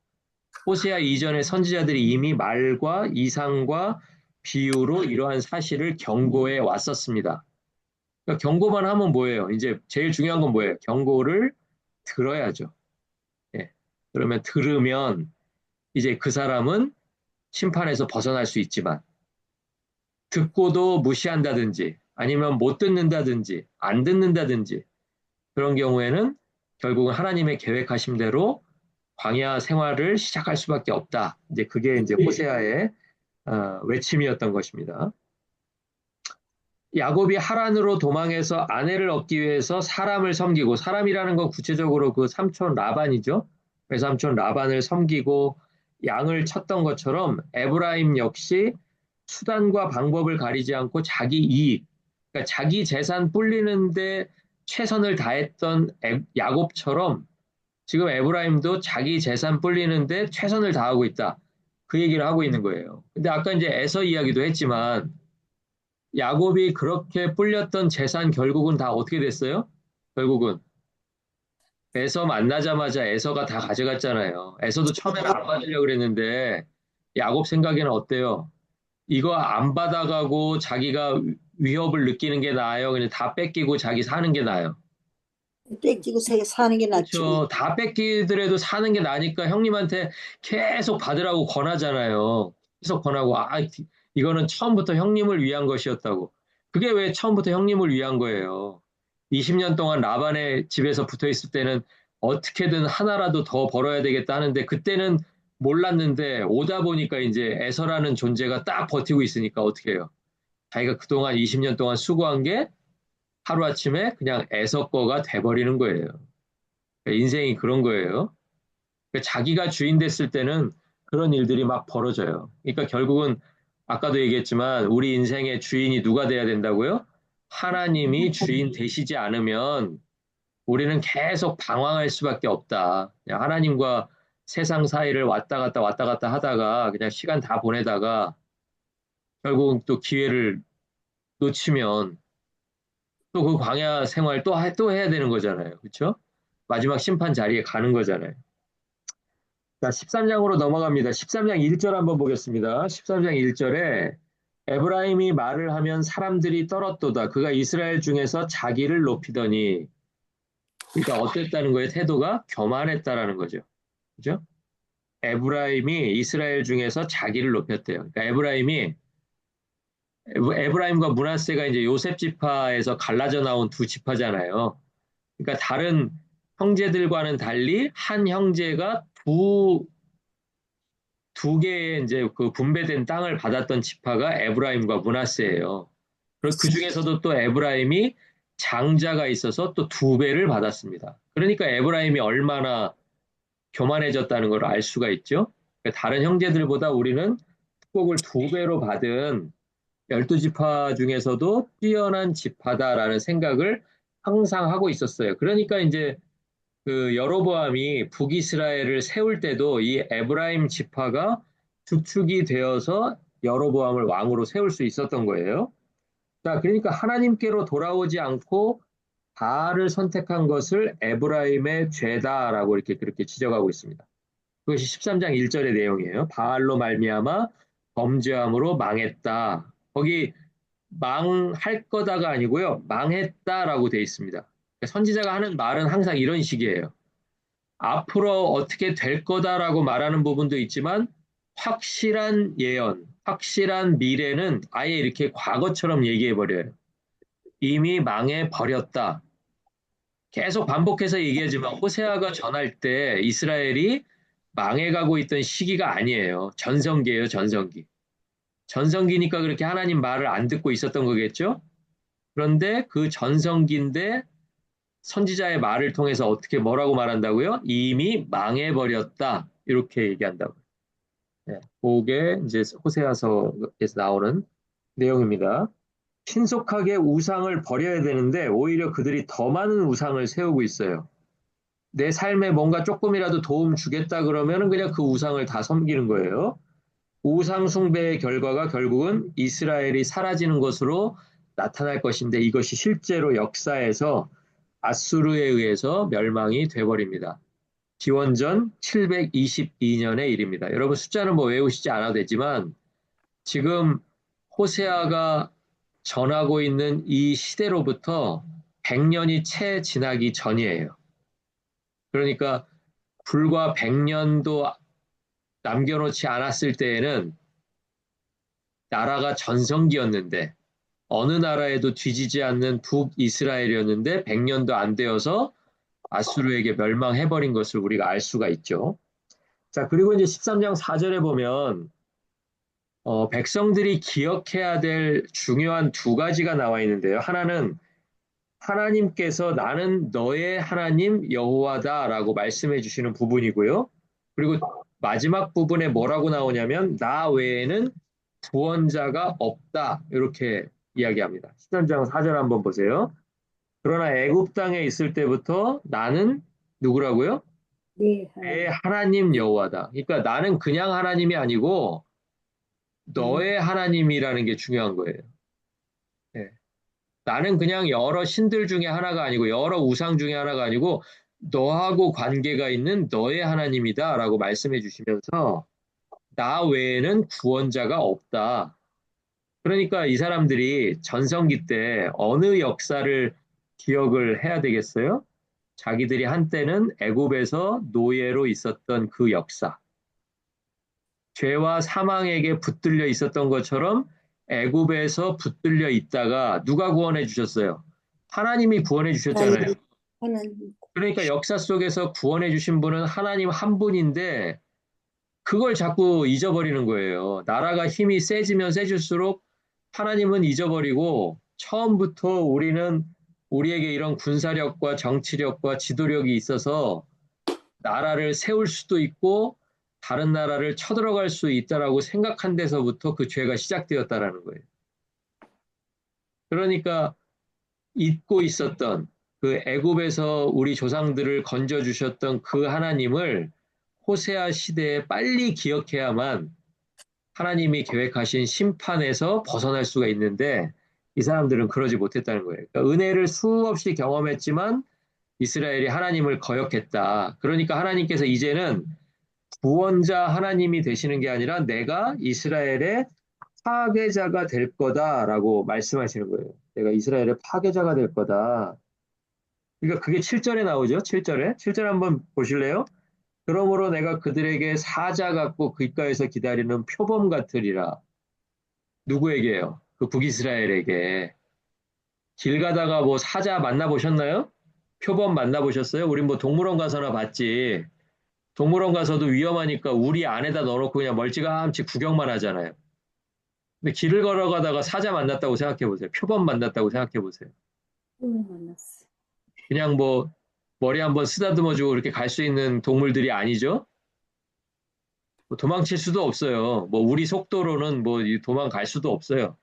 호세아 이전의 선지자들이 이미 말과 이상과 비유로 이러한 사실을 경고해 왔었습니다. 그러니까 경고만 하면 뭐예요? 이제 제일 중요한 건 뭐예요? 경고를 들어야죠. 예. 그러면 들으면 이제 그 사람은 심판에서 벗어날 수 있지만 듣고도 무시한다든지 아니면 못 듣는다든지 안 듣는다든지 그런 경우에는 결국은 하나님의 계획하신 대로 광야 생활을 시작할 수밖에 없다. 이제 그게 이제 호세아의 외침이었던 것입니다. 야곱이 하란으로 도망해서 아내를 얻기 위해서 사람을 섬기고 사람이라는 건 구체적으로 그 삼촌 라반이죠. 외삼촌 라반을 섬기고 양을 쳤던 것처럼 에브라임 역시 수단과 방법을 가리지 않고 자기 이익, 그러니까 자기 재산 불리는데 최선을 다했던 야곱처럼 지금 에브라임도 자기 재산 불리는데 최선을 다하고 있다. 그 얘기를 하고 있는 거예요. 근데 아까 이제 에서 이야기도 했지만 야곱이 그렇게 불렸던 재산 결국은 다 어떻게 됐어요? 결국은 에서 만나자마자 에서가 다 가져갔잖아요. 에서도 처음에는 안 받으려고 그랬는데 야곱 생각에는 어때요? 이거 안 받아가고 자기가 위협을 느끼는 게 나아요? 그냥 다 뺏기고 자기 사는 게 나아요? 뺏기고 사는 게 낫지. 그렇죠. 다 뺏기더라도 사는 게 나니까 형님한테 계속 받으라고 권하잖아요. 계속 권하고, 이거는 처음부터 형님을 위한 것이었다고. 그게 왜 처음부터 형님을 위한 거예요? 20년 동안 라반의 집에서 붙어 있을 때는 어떻게든 하나라도 더 벌어야 되겠다 하는데 그때는 몰랐는데 오다 보니까 이제 에서라는 존재가 딱 버티고 있으니까 어떻게 해요? 자기가 그동안 20년 동안 수고한 게 하루아침에 그냥 에서 거가 돼버리는 거예요. 인생이 그런 거예요. 그러니까 자기가 주인 됐을 때는 그런 일들이 막 벌어져요. 그러니까 결국은 아까도 얘기했지만 우리 인생의 주인이 누가 돼야 된다고요? 하나님이 주인 되시지 않으면 우리는 계속 방황할 수밖에 없다. 그냥 하나님과 세상 사이를 왔다 갔다 하다가 그냥 시간 다 보내다가 결국은 또 기회를 놓치면 또 그 광야 생활 또 해야 되는 거잖아요. 그렇죠? 마지막 심판 자리에 가는 거잖아요. 자, 13장으로 넘어갑니다. 13장 1절 한번 보겠습니다. 13장 1절에 에브라임이 말을 하면 사람들이 떨었도다. 그가 이스라엘 중에서 자기를 높이더니 그러니까 어땠다는 거예요? 태도가 교만했다라는 거죠. 그죠? 에브라임이 이스라엘 중에서 자기를 높였대요. 그러니까 에브라임과 므낫세가 이제 요셉 지파에서 갈라져 나온 두 지파잖아요. 그러니까 다른 형제들과는 달리 한 형제가 두 개의 이제 그 분배된 땅을 받았던 지파가 에브라임과 므낫세예요. 그리고 그 중에서도 또 에브라임이 장자가 있어서 또 두 배를 받았습니다. 그러니까 에브라임이 얼마나 교만해졌다는 걸 알 수가 있죠. 그러니까 다른 형제들보다 우리는 축복을 두 배로 받은 열두 지파 중에서도 뛰어난 지파다라는 생각을 항상 하고 있었어요. 그러니까 이제 그 여로보암이 북이스라엘을 세울 때도 이 에브라임 지파가 주축이 되어서 여로보암을 왕으로 세울 수 있었던 거예요. 자, 그러니까 하나님께로 돌아오지 않고 바알을 선택한 것을 에브라임의 죄다라고 이렇게 그렇게 지적하고 있습니다. 그것이 13장 1절의 내용이에요. 바알로 말미암아 범죄함으로 망했다. 거기 망할 거다가 아니고요. 망했다라고 돼 있습니다. 그러니까 선지자가 하는 말은 항상 이런 식이에요. 앞으로 어떻게 될 거다라고 말하는 부분도 있지만 확실한 예언, 확실한 미래는 아예 이렇게 과거처럼 얘기해 버려요. 이미 망해 버렸다. 계속 반복해서 얘기하지만 호세아가 전할 때 이스라엘이 망해가고 있던 시기가 아니에요. 전성기예요, 전성기. 전성기니까 그렇게 하나님 말을 안 듣고 있었던 거겠죠? 그런데 그 전성기인데 선지자의 말을 통해서 어떻게 뭐라고 말한다고요? 이미 망해버렸다. 이렇게 얘기한다고. 네, 그게 이제 호세아서에서 나오는 내용입니다. 신속하게 우상을 버려야 되는데 오히려 그들이 더 많은 우상을 세우고 있어요. 내 삶에 뭔가 조금이라도 도움 주겠다 그러면 그냥 그 우상을 다 섬기는 거예요. 우상 숭배의 결과가 결국은 이스라엘이 사라지는 것으로 나타날 것인데 이것이 실제로 역사에서 아수르에 의해서 멸망이 돼버립니다. 기원전 722년의 일입니다. 여러분 숫자는 뭐 외우시지 않아도 되지만 지금 호세아가 전하고 있는 이 시대로부터 100년이 채 지나기 전이에요. 그러니까 불과 100년도 남겨놓지 않았을 때에는 나라가 전성기였는데 어느 나라에도 뒤지지 않는 북이스라엘이었는데 100년도 안 되어서 아수르에게 멸망해버린 것을 우리가 알 수가 있죠. 자, 그리고 이제 13장 4절에 보면 백성들이 기억해야 될 중요한 두 가지가 나와 있는데요. 하나는 하나님께서 나는 너의 하나님 여호와다라고 말씀해 주시는 부분이고요. 그리고 마지막 부분에 뭐라고 나오냐면 나 외에는 구원자가 없다. 이렇게 이야기합니다. 13장 4절 한번 보세요. 그러나 애굽 땅에 있을 때부터 나는 누구라고요? 네, 내 하나님 여호와다. 그러니까 나는 그냥 하나님이 아니고 음, 너의 하나님이라는 게 중요한 거예요. 예. 나는 그냥 여러 신들 중에 하나가 아니고 여러 우상 중에 하나가 아니고 너하고 관계가 있는 너의 하나님이다라고 말씀해 주시면서 나 외에는 구원자가 없다. 그러니까 이 사람들이 전성기 때 어느 역사를 기억을 해야 되겠어요? 자기들이 한때는 애굽에서 노예로 있었던 그 역사. 죄와 사망에게 붙들려 있었던 것처럼 애굽에서 붙들려 있다가 누가 구원해 주셨어요? 하나님이 구원해 주셨잖아요. 하나님, 하나님, 그러니까 역사 속에서 구원해 주신 분은 하나님 한 분인데 그걸 자꾸 잊어버리는 거예요. 나라가 힘이 세지면 세질수록 하나님은 잊어버리고 처음부터 우리는 우리에게 이런 군사력과 정치력과 지도력이 있어서 나라를 세울 수도 있고 다른 나라를 쳐들어갈 수 있다라고 생각한 데서부터 그 죄가 시작되었다라는 거예요. 그러니까 잊고 있었던 그 애굽에서 우리 조상들을 건져 주셨던 그 하나님을 호세아 시대에 빨리 기억해야만 하나님이 계획하신 심판에서 벗어날 수가 있는데 이 사람들은 그러지 못했다는 거예요. 그러니까 은혜를 수없이 경험했지만 이스라엘이 하나님을 거역했다. 그러니까 하나님께서 이제는 구원자 하나님이 되시는 게 아니라 내가 이스라엘의 파괴자가 될 거다라고 말씀하시는 거예요. 내가 이스라엘의 파괴자가 될 거다. 그러니까 그게 7절에 나오죠. 7절에. 7절 한번 보실래요? 그러므로 내가 그들에게 사자 같고 귓가에서 기다리는 표범 같으리라. 누구에게요? 그 북이스라엘에게. 길 가다가 뭐 사자 만나보셨나요? 표범 만나보셨어요? 우린 뭐 동물원 가서나 봤지. 동물원 가서도 위험하니까 우리 안에다 넣어놓고 그냥 멀찌감치 구경만 하잖아요. 근데 길을 걸어가다가 사자 만났다고 생각해 보세요. 표범 만났다고 생각해 보세요. 만났어. 그냥 뭐 머리 한번 쓰다듬어주고 그렇게 갈 수 있는 동물들이 아니죠. 뭐 도망칠 수도 없어요. 뭐 우리 속도로는 뭐 도망갈 수도 없어요.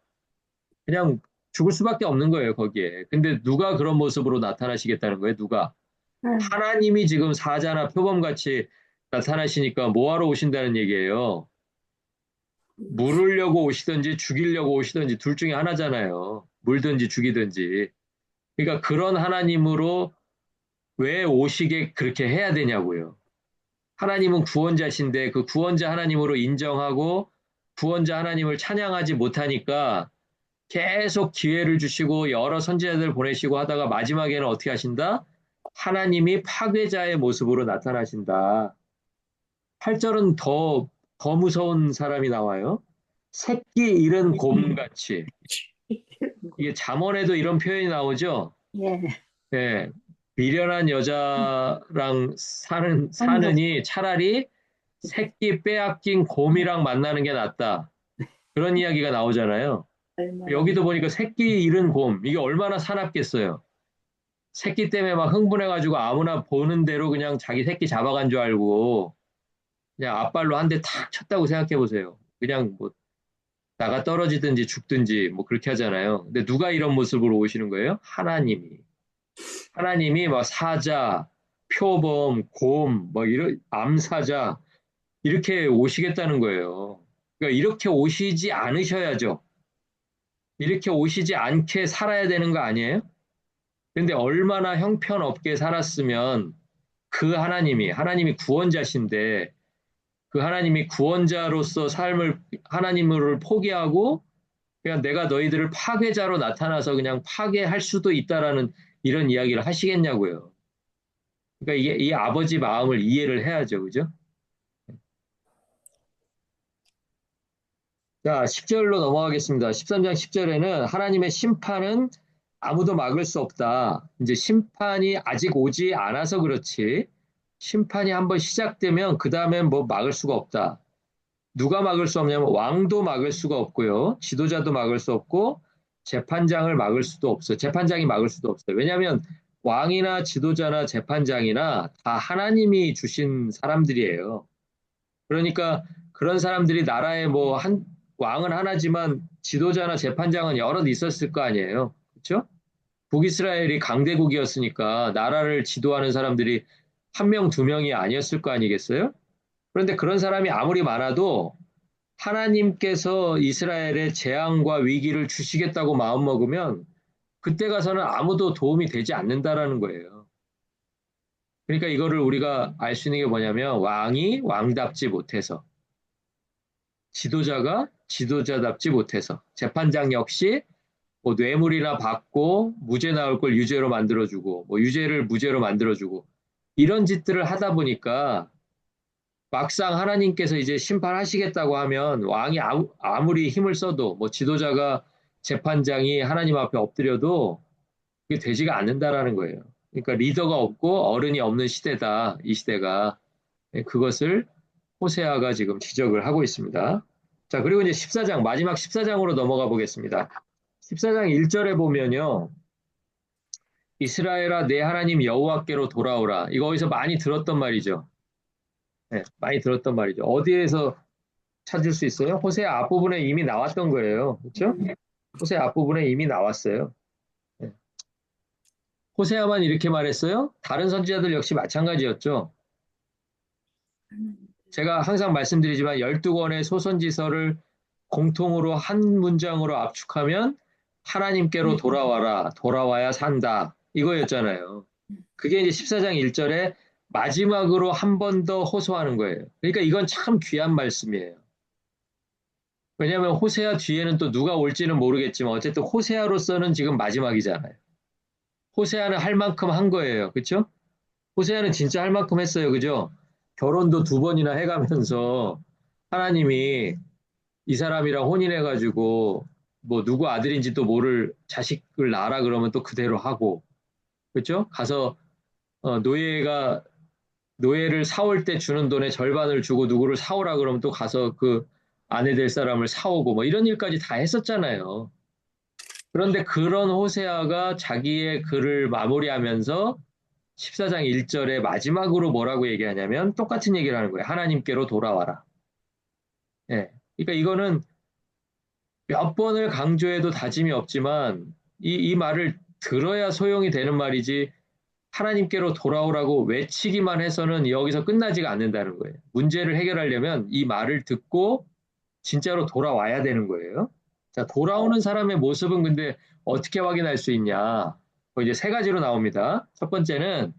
그냥 죽을 수밖에 없는 거예요, 거기에. 근데 누가 그런 모습으로 나타나시겠다는 거예요, 누가? 하나님이 지금 사자나 표범같이 나타나시니까 뭐하러 오신다는 얘기예요. 물으려고 오시든지 죽이려고 오시든지 둘 중에 하나잖아요. 물든지 죽이든지. 그러니까 그런 하나님으로 왜 오시게 그렇게 해야 되냐고요. 하나님은 구원자신데 그 구원자 하나님으로 인정하고 구원자 하나님을 찬양하지 못하니까 계속 기회를 주시고 여러 선지자들 보내시고 하다가 마지막에는 어떻게 하신다? 하나님이 파괴자의 모습으로 나타나신다. 8절은 더 무서운 사람이 나와요. 새끼 잃은 곰같이. 이게 잠언에도 이런 표현이 나오죠. 예, 예, 미련한 여자랑 한번 사느니 차라리 새끼 빼앗긴 곰이랑 만나는 게 낫다. 그런 이야기가 나오잖아요. 얼마나 여기도 보니까 새끼 잃은 곰, 이게 얼마나 사납겠어요. 새끼 때문에 막 흥분해가지고 아무나 보는 대로 그냥 자기 새끼 잡아간 줄 알고 그냥 앞발로 한 대 탁 쳤다고 생각해 보세요. 그냥 뭐 나가 떨어지든지 죽든지 뭐 그렇게 하잖아요. 근데 누가 이런 모습으로 오시는 거예요? 하나님이. 하나님이 막 사자, 표범, 곰, 뭐 이런 암사자 이렇게 오시겠다는 거예요. 그러니까 이렇게 오시지 않으셔야죠. 이렇게 오시지 않게 살아야 되는 거 아니에요? 근데 얼마나 형편없게 살았으면 그 하나님이 구원자신데 그 하나님이 구원자로서 삶을 하나님을 포기하고 그냥 내가 너희들을 파괴자로 나타나서 그냥 파괴할 수도 있다라는 이런 이야기를 하시겠냐고요. 그러니까 이게 이 아버지 마음을 이해를 해야죠, 그죠? 자, 10절로 넘어가겠습니다. 13장 10절에는 하나님의 심판은 아무도 막을 수 없다. 이제 심판이 아직 오지 않아서 그렇지. 심판이 한번 시작되면 그 다음엔 뭐 막을 수가 없다. 누가 막을 수 없냐면 왕도 막을 수가 없고요. 지도자도 막을 수 없고 재판장을 막을 수도 없어요. 재판장이 막을 수도 없어요. 왜냐하면 왕이나 지도자나 재판장이나 다 하나님이 주신 사람들이에요. 그러니까 그런 사람들이 나라에 뭐 왕은 하나지만 지도자나 재판장은 여럿 있었을 거 아니에요. 그렇죠? 북이스라엘이 강대국이었으니까 나라를 지도하는 사람들이 한 명, 두 명이 아니었을 거 아니겠어요? 그런데 그런 사람이 아무리 많아도 하나님께서 이스라엘에 재앙과 위기를 주시겠다고 마음먹으면 그때 가서는 아무도 도움이 되지 않는다라는 거예요. 그러니까 이거를 우리가 알 수 있는 게 뭐냐면 왕이 왕답지 못해서 지도자가 지도자답지 못해서 재판장 역시 뭐 뇌물이나 받고 무죄 나올 걸 유죄로 만들어주고 뭐 유죄를 무죄로 만들어주고 이런 짓들을 하다 보니까 막상 하나님께서 이제 심판하시겠다고 하면 왕이 아무리 힘을 써도 뭐 지도자가 재판장이 하나님 앞에 엎드려도 그게 되지가 않는다라는 거예요. 그러니까 리더가 없고 어른이 없는 시대다. 이 시대가. 그것을 호세아가 지금 지적을 하고 있습니다. 자, 그리고 이제 14장, 마지막 14장으로 넘어가 보겠습니다. 14장 1절에 보면요. 이스라엘아 내 하나님 여호와께로 돌아오라. 이거 어디서 많이 들었던 말이죠. 네, 많이 들었던 말이죠. 어디에서 찾을 수 있어요? 호세아 앞부분에 이미 나왔던 거예요. 그렇죠? 호세아 앞부분에 이미 나왔어요. 네. 호세아만 이렇게 말했어요? 다른 선지자들 역시 마찬가지였죠. 제가 항상 말씀드리지만 12권의 소선지서를 공통으로 한 문장으로 압축하면 하나님께로 돌아와라, 돌아와야 산다. 이거였잖아요. 그게 이제 14장 1절에 마지막으로 한 번 더 호소하는 거예요. 그러니까 이건 참 귀한 말씀이에요. 왜냐하면 호세아 뒤에는 또 누가 올지는 모르겠지만 어쨌든 호세아로서는 지금 마지막이잖아요. 호세아는 할 만큼 한 거예요. 그렇죠? 호세아는 진짜 할 만큼 했어요. 그죠? 결혼도 두 번이나 해가면서 하나님이 이 사람이랑 혼인해가지고 뭐 누구 아들인지도 모를 자식을 낳아라 그러면 또 그대로 하고 그렇죠? 가서 노예가 노예를 사올 때 주는 돈의 절반을 주고 누구를 사오라 그러면 또 가서 그 아내 될 사람을 사오고 뭐 이런 일까지 다 했었잖아요. 그런데 그런 호세아가 자기의 글을 마무리하면서 14장 1절에 마지막으로 뭐라고 얘기하냐면 똑같은 얘기를 하는 거예요. 하나님께로 돌아와라. 예. 그러니까 이거는 몇 번을 강조해도 다짐이 없지만 이 말을 들어야 소용이 되는 말이지 하나님께로 돌아오라고 외치기만 해서는 여기서 끝나지가 않는다는 거예요. 문제를 해결하려면 이 말을 듣고 진짜로 돌아와야 되는 거예요. 자, 돌아오는 사람의 모습은 근데 어떻게 확인할 수 있냐? 이제 세 가지로 나옵니다. 첫 번째는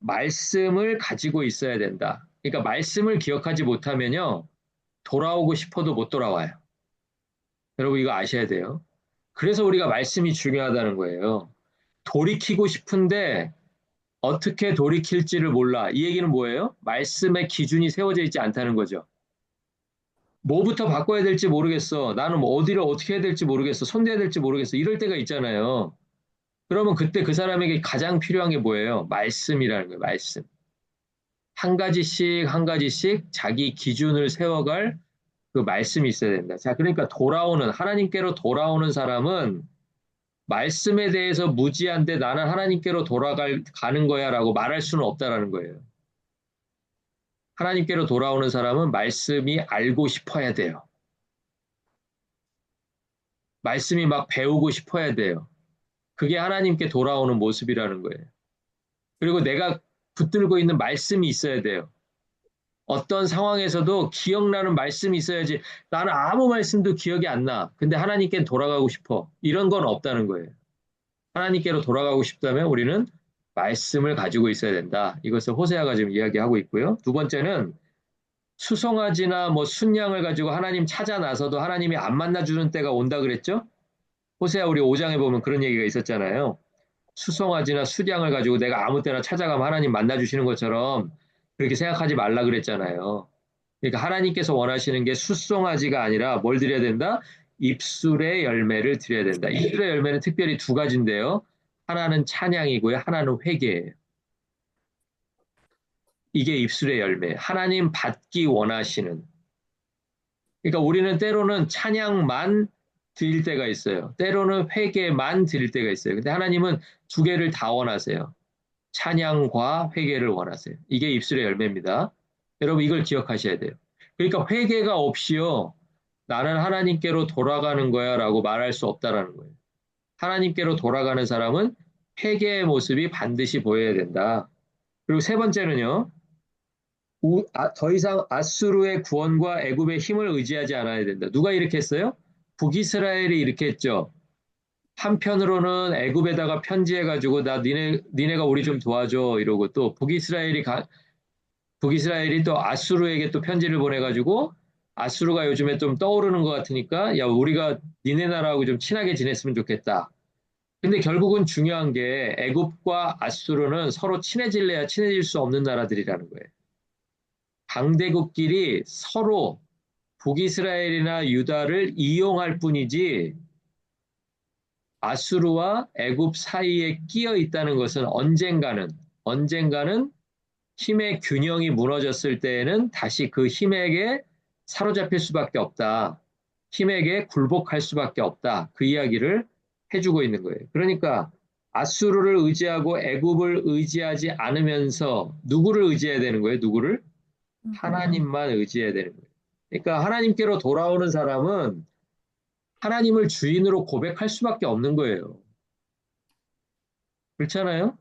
말씀을 가지고 있어야 된다. 그러니까 말씀을 기억하지 못하면요. 돌아오고 싶어도 못 돌아와요. 여러분 이거 아셔야 돼요. 그래서 우리가 말씀이 중요하다는 거예요. 돌이키고 싶은데 어떻게 돌이킬지를 몰라. 이 얘기는 뭐예요? 말씀의 기준이 세워져 있지 않다는 거죠. 뭐부터 바꿔야 될지 모르겠어. 나는 뭐 어디를 어떻게 해야 될지 모르겠어. 손대야 될지 모르겠어. 이럴 때가 있잖아요. 그러면 그때 그 사람에게 가장 필요한 게 뭐예요? 말씀이라는 거예요. 말씀. 한 가지씩 한 가지씩 자기 기준을 세워갈 그 말씀이 있어야 된다. 자, 그러니까 하나님께로 돌아오는 사람은 말씀에 대해서 무지한데 나는 하나님께로 가는 거야라고 말할 수는 없다라는 거예요. 하나님께로 돌아오는 사람은 말씀이 알고 싶어야 돼요. 말씀이 막 배우고 싶어야 돼요. 그게 하나님께 돌아오는 모습이라는 거예요. 그리고 내가 붙들고 있는 말씀이 있어야 돼요. 어떤 상황에서도 기억나는 말씀이 있어야지 나는 아무 말씀도 기억이 안 나. 근데 하나님께 돌아가고 싶어. 이런 건 없다는 거예요. 하나님께로 돌아가고 싶다면 우리는 말씀을 가지고 있어야 된다. 이것을 호세아가 지금 이야기하고 있고요. 두 번째는 수송아지나 뭐 순양을 가지고 하나님 찾아 나서도 하나님이 안 만나주는 때가 온다 그랬죠? 호세아 우리 5장에 보면 그런 얘기가 있었잖아요. 수송아지나 수량을 가지고 내가 아무 때나 찾아가면 하나님 만나주시는 것처럼 그렇게 생각하지 말라 그랬잖아요. 그러니까 하나님께서 원하시는 게 숫송아지가 아니라 뭘 드려야 된다? 입술의 열매를 드려야 된다. 입술의 열매는 특별히 두 가지인데요. 하나는 찬양이고요. 하나는 회개예요. 이게 입술의 열매. 하나님 받기 원하시는. 그러니까 우리는 때로는 찬양만 드릴 때가 있어요. 때로는 회개만 드릴 때가 있어요. 근데 하나님은 두 개를 다 원하세요. 찬양과 회개를 원하세요. 이게 입술의 열매입니다. 여러분 이걸 기억하셔야 돼요. 그러니까 회개가 없이요. 나는 하나님께로 돌아가는 거야 라고 말할 수 없다라는 거예요. 하나님께로 돌아가는 사람은 회개의 모습이 반드시 보여야 된다. 그리고 세 번째는요. 더 이상 아수르의 구원과 애굽의 힘을 의지하지 않아야 된다. 누가 이렇게 했어요? 북이스라엘이 이렇게 했죠. 한편으로는 애굽에다가 편지해가지고 나 니네가 우리 좀 도와줘 이러고 또 북이스라엘이 또 아수르에게 또 편지를 보내가지고 아수르가 요즘에 좀 떠오르는 것 같으니까 야 우리가 니네 나라하고 좀 친하게 지냈으면 좋겠다. 근데 결국은 중요한 게 애굽과 아수르는 서로 친해질래야 친해질 수 없는 나라들이라는 거예요. 강대국끼리 서로 북이스라엘이나 유다를 이용할 뿐이지 아수르와 애굽 사이에 끼어 있다는 것은 언젠가는 힘의 균형이 무너졌을 때에는 다시 그 힘에게 사로잡힐 수밖에 없다. 힘에게 굴복할 수밖에 없다. 그 이야기를 해주고 있는 거예요. 그러니까 아수르를 의지하고 애굽을 의지하지 않으면서 누구를 의지해야 되는 거예요? 누구를? 하나님만 의지해야 되는 거예요. 그러니까 하나님께로 돌아오는 사람은 하나님을 주인으로 고백할 수밖에 없는 거예요. 그렇잖아요?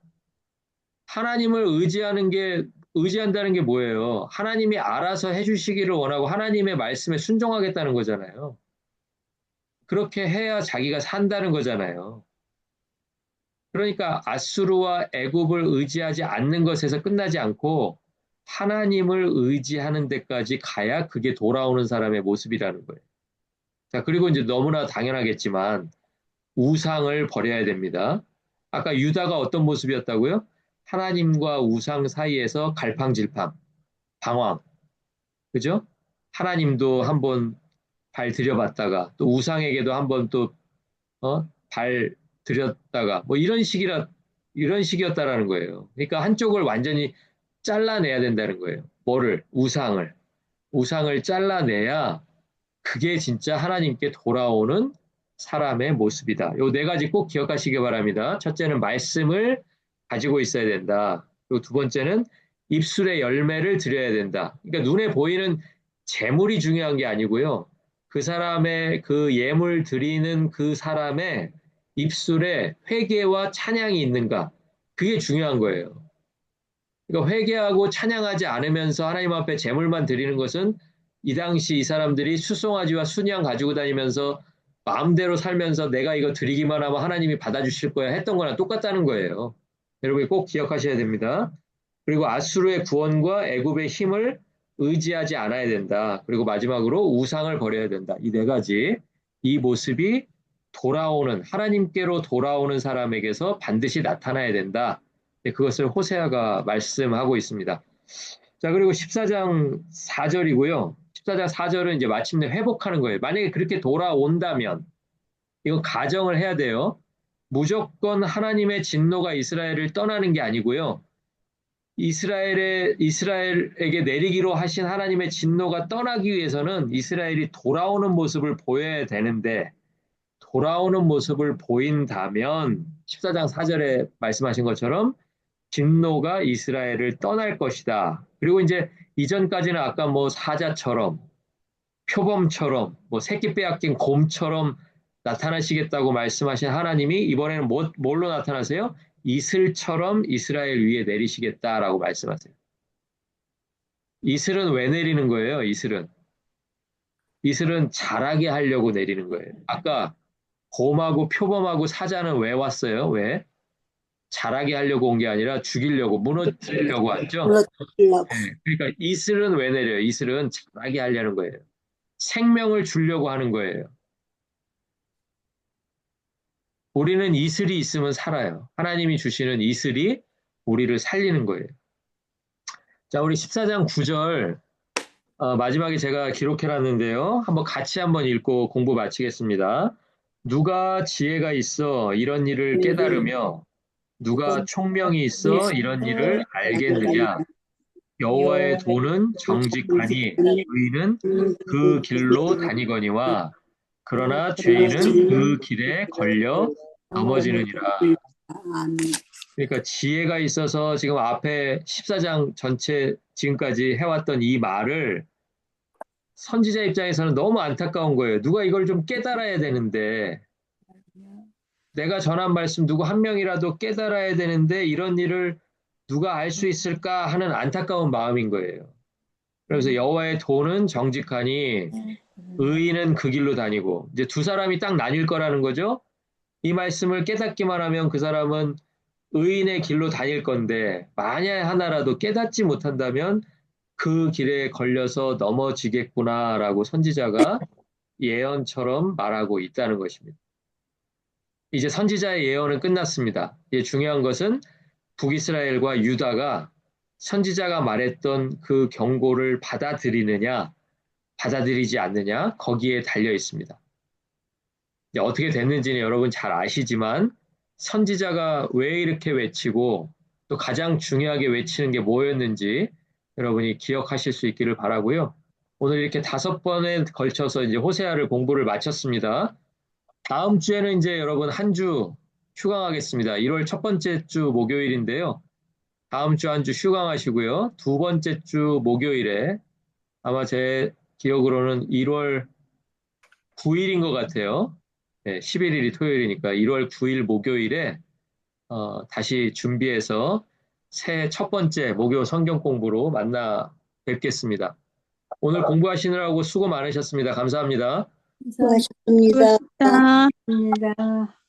하나님을 의지한다는 게 뭐예요? 하나님이 알아서 해주시기를 원하고 하나님의 말씀에 순종하겠다는 거잖아요. 그렇게 해야 자기가 산다는 거잖아요. 그러니까 아수르와 애굽을 의지하지 않는 것에서 끝나지 않고 하나님을 의지하는 데까지 가야 그게 돌아오는 사람의 모습이라는 거예요. 자, 그리고 이제 너무나 당연하겠지만 우상을 버려야 됩니다. 아까 유다가 어떤 모습이었다고요? 하나님과 우상 사이에서 갈팡질팡, 방황, 그죠? 하나님도 한번 발 들여봤다가 또 우상에게도 한번 또 발 들였다가 뭐 이런 식이었다라는 거예요. 그러니까 한쪽을 완전히 잘라내야 된다는 거예요. 뭐를? 우상을 잘라내야 그게 진짜 하나님께 돌아오는 사람의 모습이다. 요 네 가지 꼭 기억하시기 바랍니다. 첫째는 말씀을 가지고 있어야 된다. 그리고 두 번째는 입술의 열매를 드려야 된다. 그러니까 눈에 보이는 재물이 중요한 게 아니고요. 그 사람의 그 예물 드리는 그 사람의 입술에 회개와 찬양이 있는가. 그게 중요한 거예요. 그러니까 회개하고 찬양하지 않으면서 하나님 앞에 제물만 드리는 것은 이 당시 이 사람들이 수송아지와 순양 가지고 다니면서 마음대로 살면서 내가 이거 드리기만 하면 하나님이 받아주실 거야 했던 거랑 똑같다는 거예요. 여러분 꼭 기억하셔야 됩니다. 그리고 아수르의 구원과 애굽의 힘을 의지하지 않아야 된다. 그리고 마지막으로 우상을 버려야 된다. 이 네 가지. 이 모습이 돌아오는 하나님께로 돌아오는 사람에게서 반드시 나타나야 된다. 네, 그것을 호세아가 말씀하고 있습니다. 자, 그리고 14장 4절이고요. 14장 4절은 이제 마침내 회복하는 거예요. 만약에 그렇게 돌아온다면, 이건 가정을 해야 돼요. 무조건 하나님의 진노가 이스라엘을 떠나는 게 아니고요. 이스라엘에게 내리기로 하신 하나님의 진노가 떠나기 위해서는 이스라엘이 돌아오는 모습을 보여야 되는데, 돌아오는 모습을 보인다면, 14장 4절에 말씀하신 것처럼, 진노가 이스라엘을 떠날 것이다. 그리고 이제 이전까지는 아까 뭐 사자처럼 표범처럼 뭐 새끼 빼앗긴 곰처럼 나타나시겠다고 말씀하신 하나님이 이번에는 뭘로 나타나세요? 이슬처럼 이스라엘 위에 내리시겠다라고 말씀하세요. 이슬은 왜 내리는 거예요? 이슬은 자라게 하려고 내리는 거예요. 아까 곰하고 표범하고 사자는 왜 왔어요? 왜? 자라게 하려고 온 게 아니라 죽이려고, 무너뜨리려고 왔죠? 불러주려고. 네, 그러니까 이슬은 왜 내려요? 이슬은 자라게 하려는 거예요. 생명을 주려고 하는 거예요. 우리는 이슬이 있으면 살아요. 하나님이 주시는 이슬이 우리를 살리는 거예요. 자, 우리 14장 9절 마지막에 제가 기록해놨는데요. 같이 한번 읽고 공부 마치겠습니다. 누가 지혜가 있어 이런 일을 깨달으며 누가 총명이 있어 이런 일을 알겠느냐? 여호와의 도는 정직하니 의인은 그 길로 다니거니와 그러나 죄인은 그 길에 걸려 넘어지느니라. 그러니까 지혜가 있어서 지금 앞에 14장 전체 지금까지 해왔던 이 말을 선지자 입장에서는 너무 안타까운 거예요. 누가 이걸 좀 깨달아야 되는데 내가 전한 말씀 누구 한 명이라도 깨달아야 되는데 이런 일을 누가 알 수 있을까 하는 안타까운 마음인 거예요. 그래서 여호와의 도는 정직하니 의인은 그 길로 다니고 이제 두 사람이 딱 나뉠 거라는 거죠. 이 말씀을 깨닫기만 하면 그 사람은 의인의 길로 다닐 건데 만약 하나라도 깨닫지 못한다면 그 길에 걸려서 넘어지겠구나라고 선지자가 예언처럼 말하고 있다는 것입니다. 이제 선지자의 예언은 끝났습니다. 이제 중요한 것은 북이스라엘과 유다가 선지자가 말했던 그 경고를 받아들이느냐, 받아들이지 않느냐, 거기에 달려 있습니다. 어떻게 됐는지는 여러분 잘 아시지만 선지자가 왜 이렇게 외치고 또 가장 중요하게 외치는 게 뭐였는지 여러분이 기억하실 수 있기를 바라고요. 오늘 이렇게 5번에 걸쳐서 이제 호세아를 공부를 마쳤습니다. 다음 주에는 이제 여러분 한 주 휴강하겠습니다. 1월 첫 번째 주 목요일인데요. 다음 주 한 주 휴강하시고요. 두 번째 주 목요일에 아마 제 기억으로는 1월 9일인 것 같아요. 네, 11일이 토요일이니까 1월 9일 목요일에 다시 준비해서 새 첫 번째 목요 성경 공부로 만나 뵙겠습니다. 오늘 공부하시느라고 수고 많으셨습니다. 감사합니다. 수고하셨습니다. 수고하셨습니다. 감사합니다.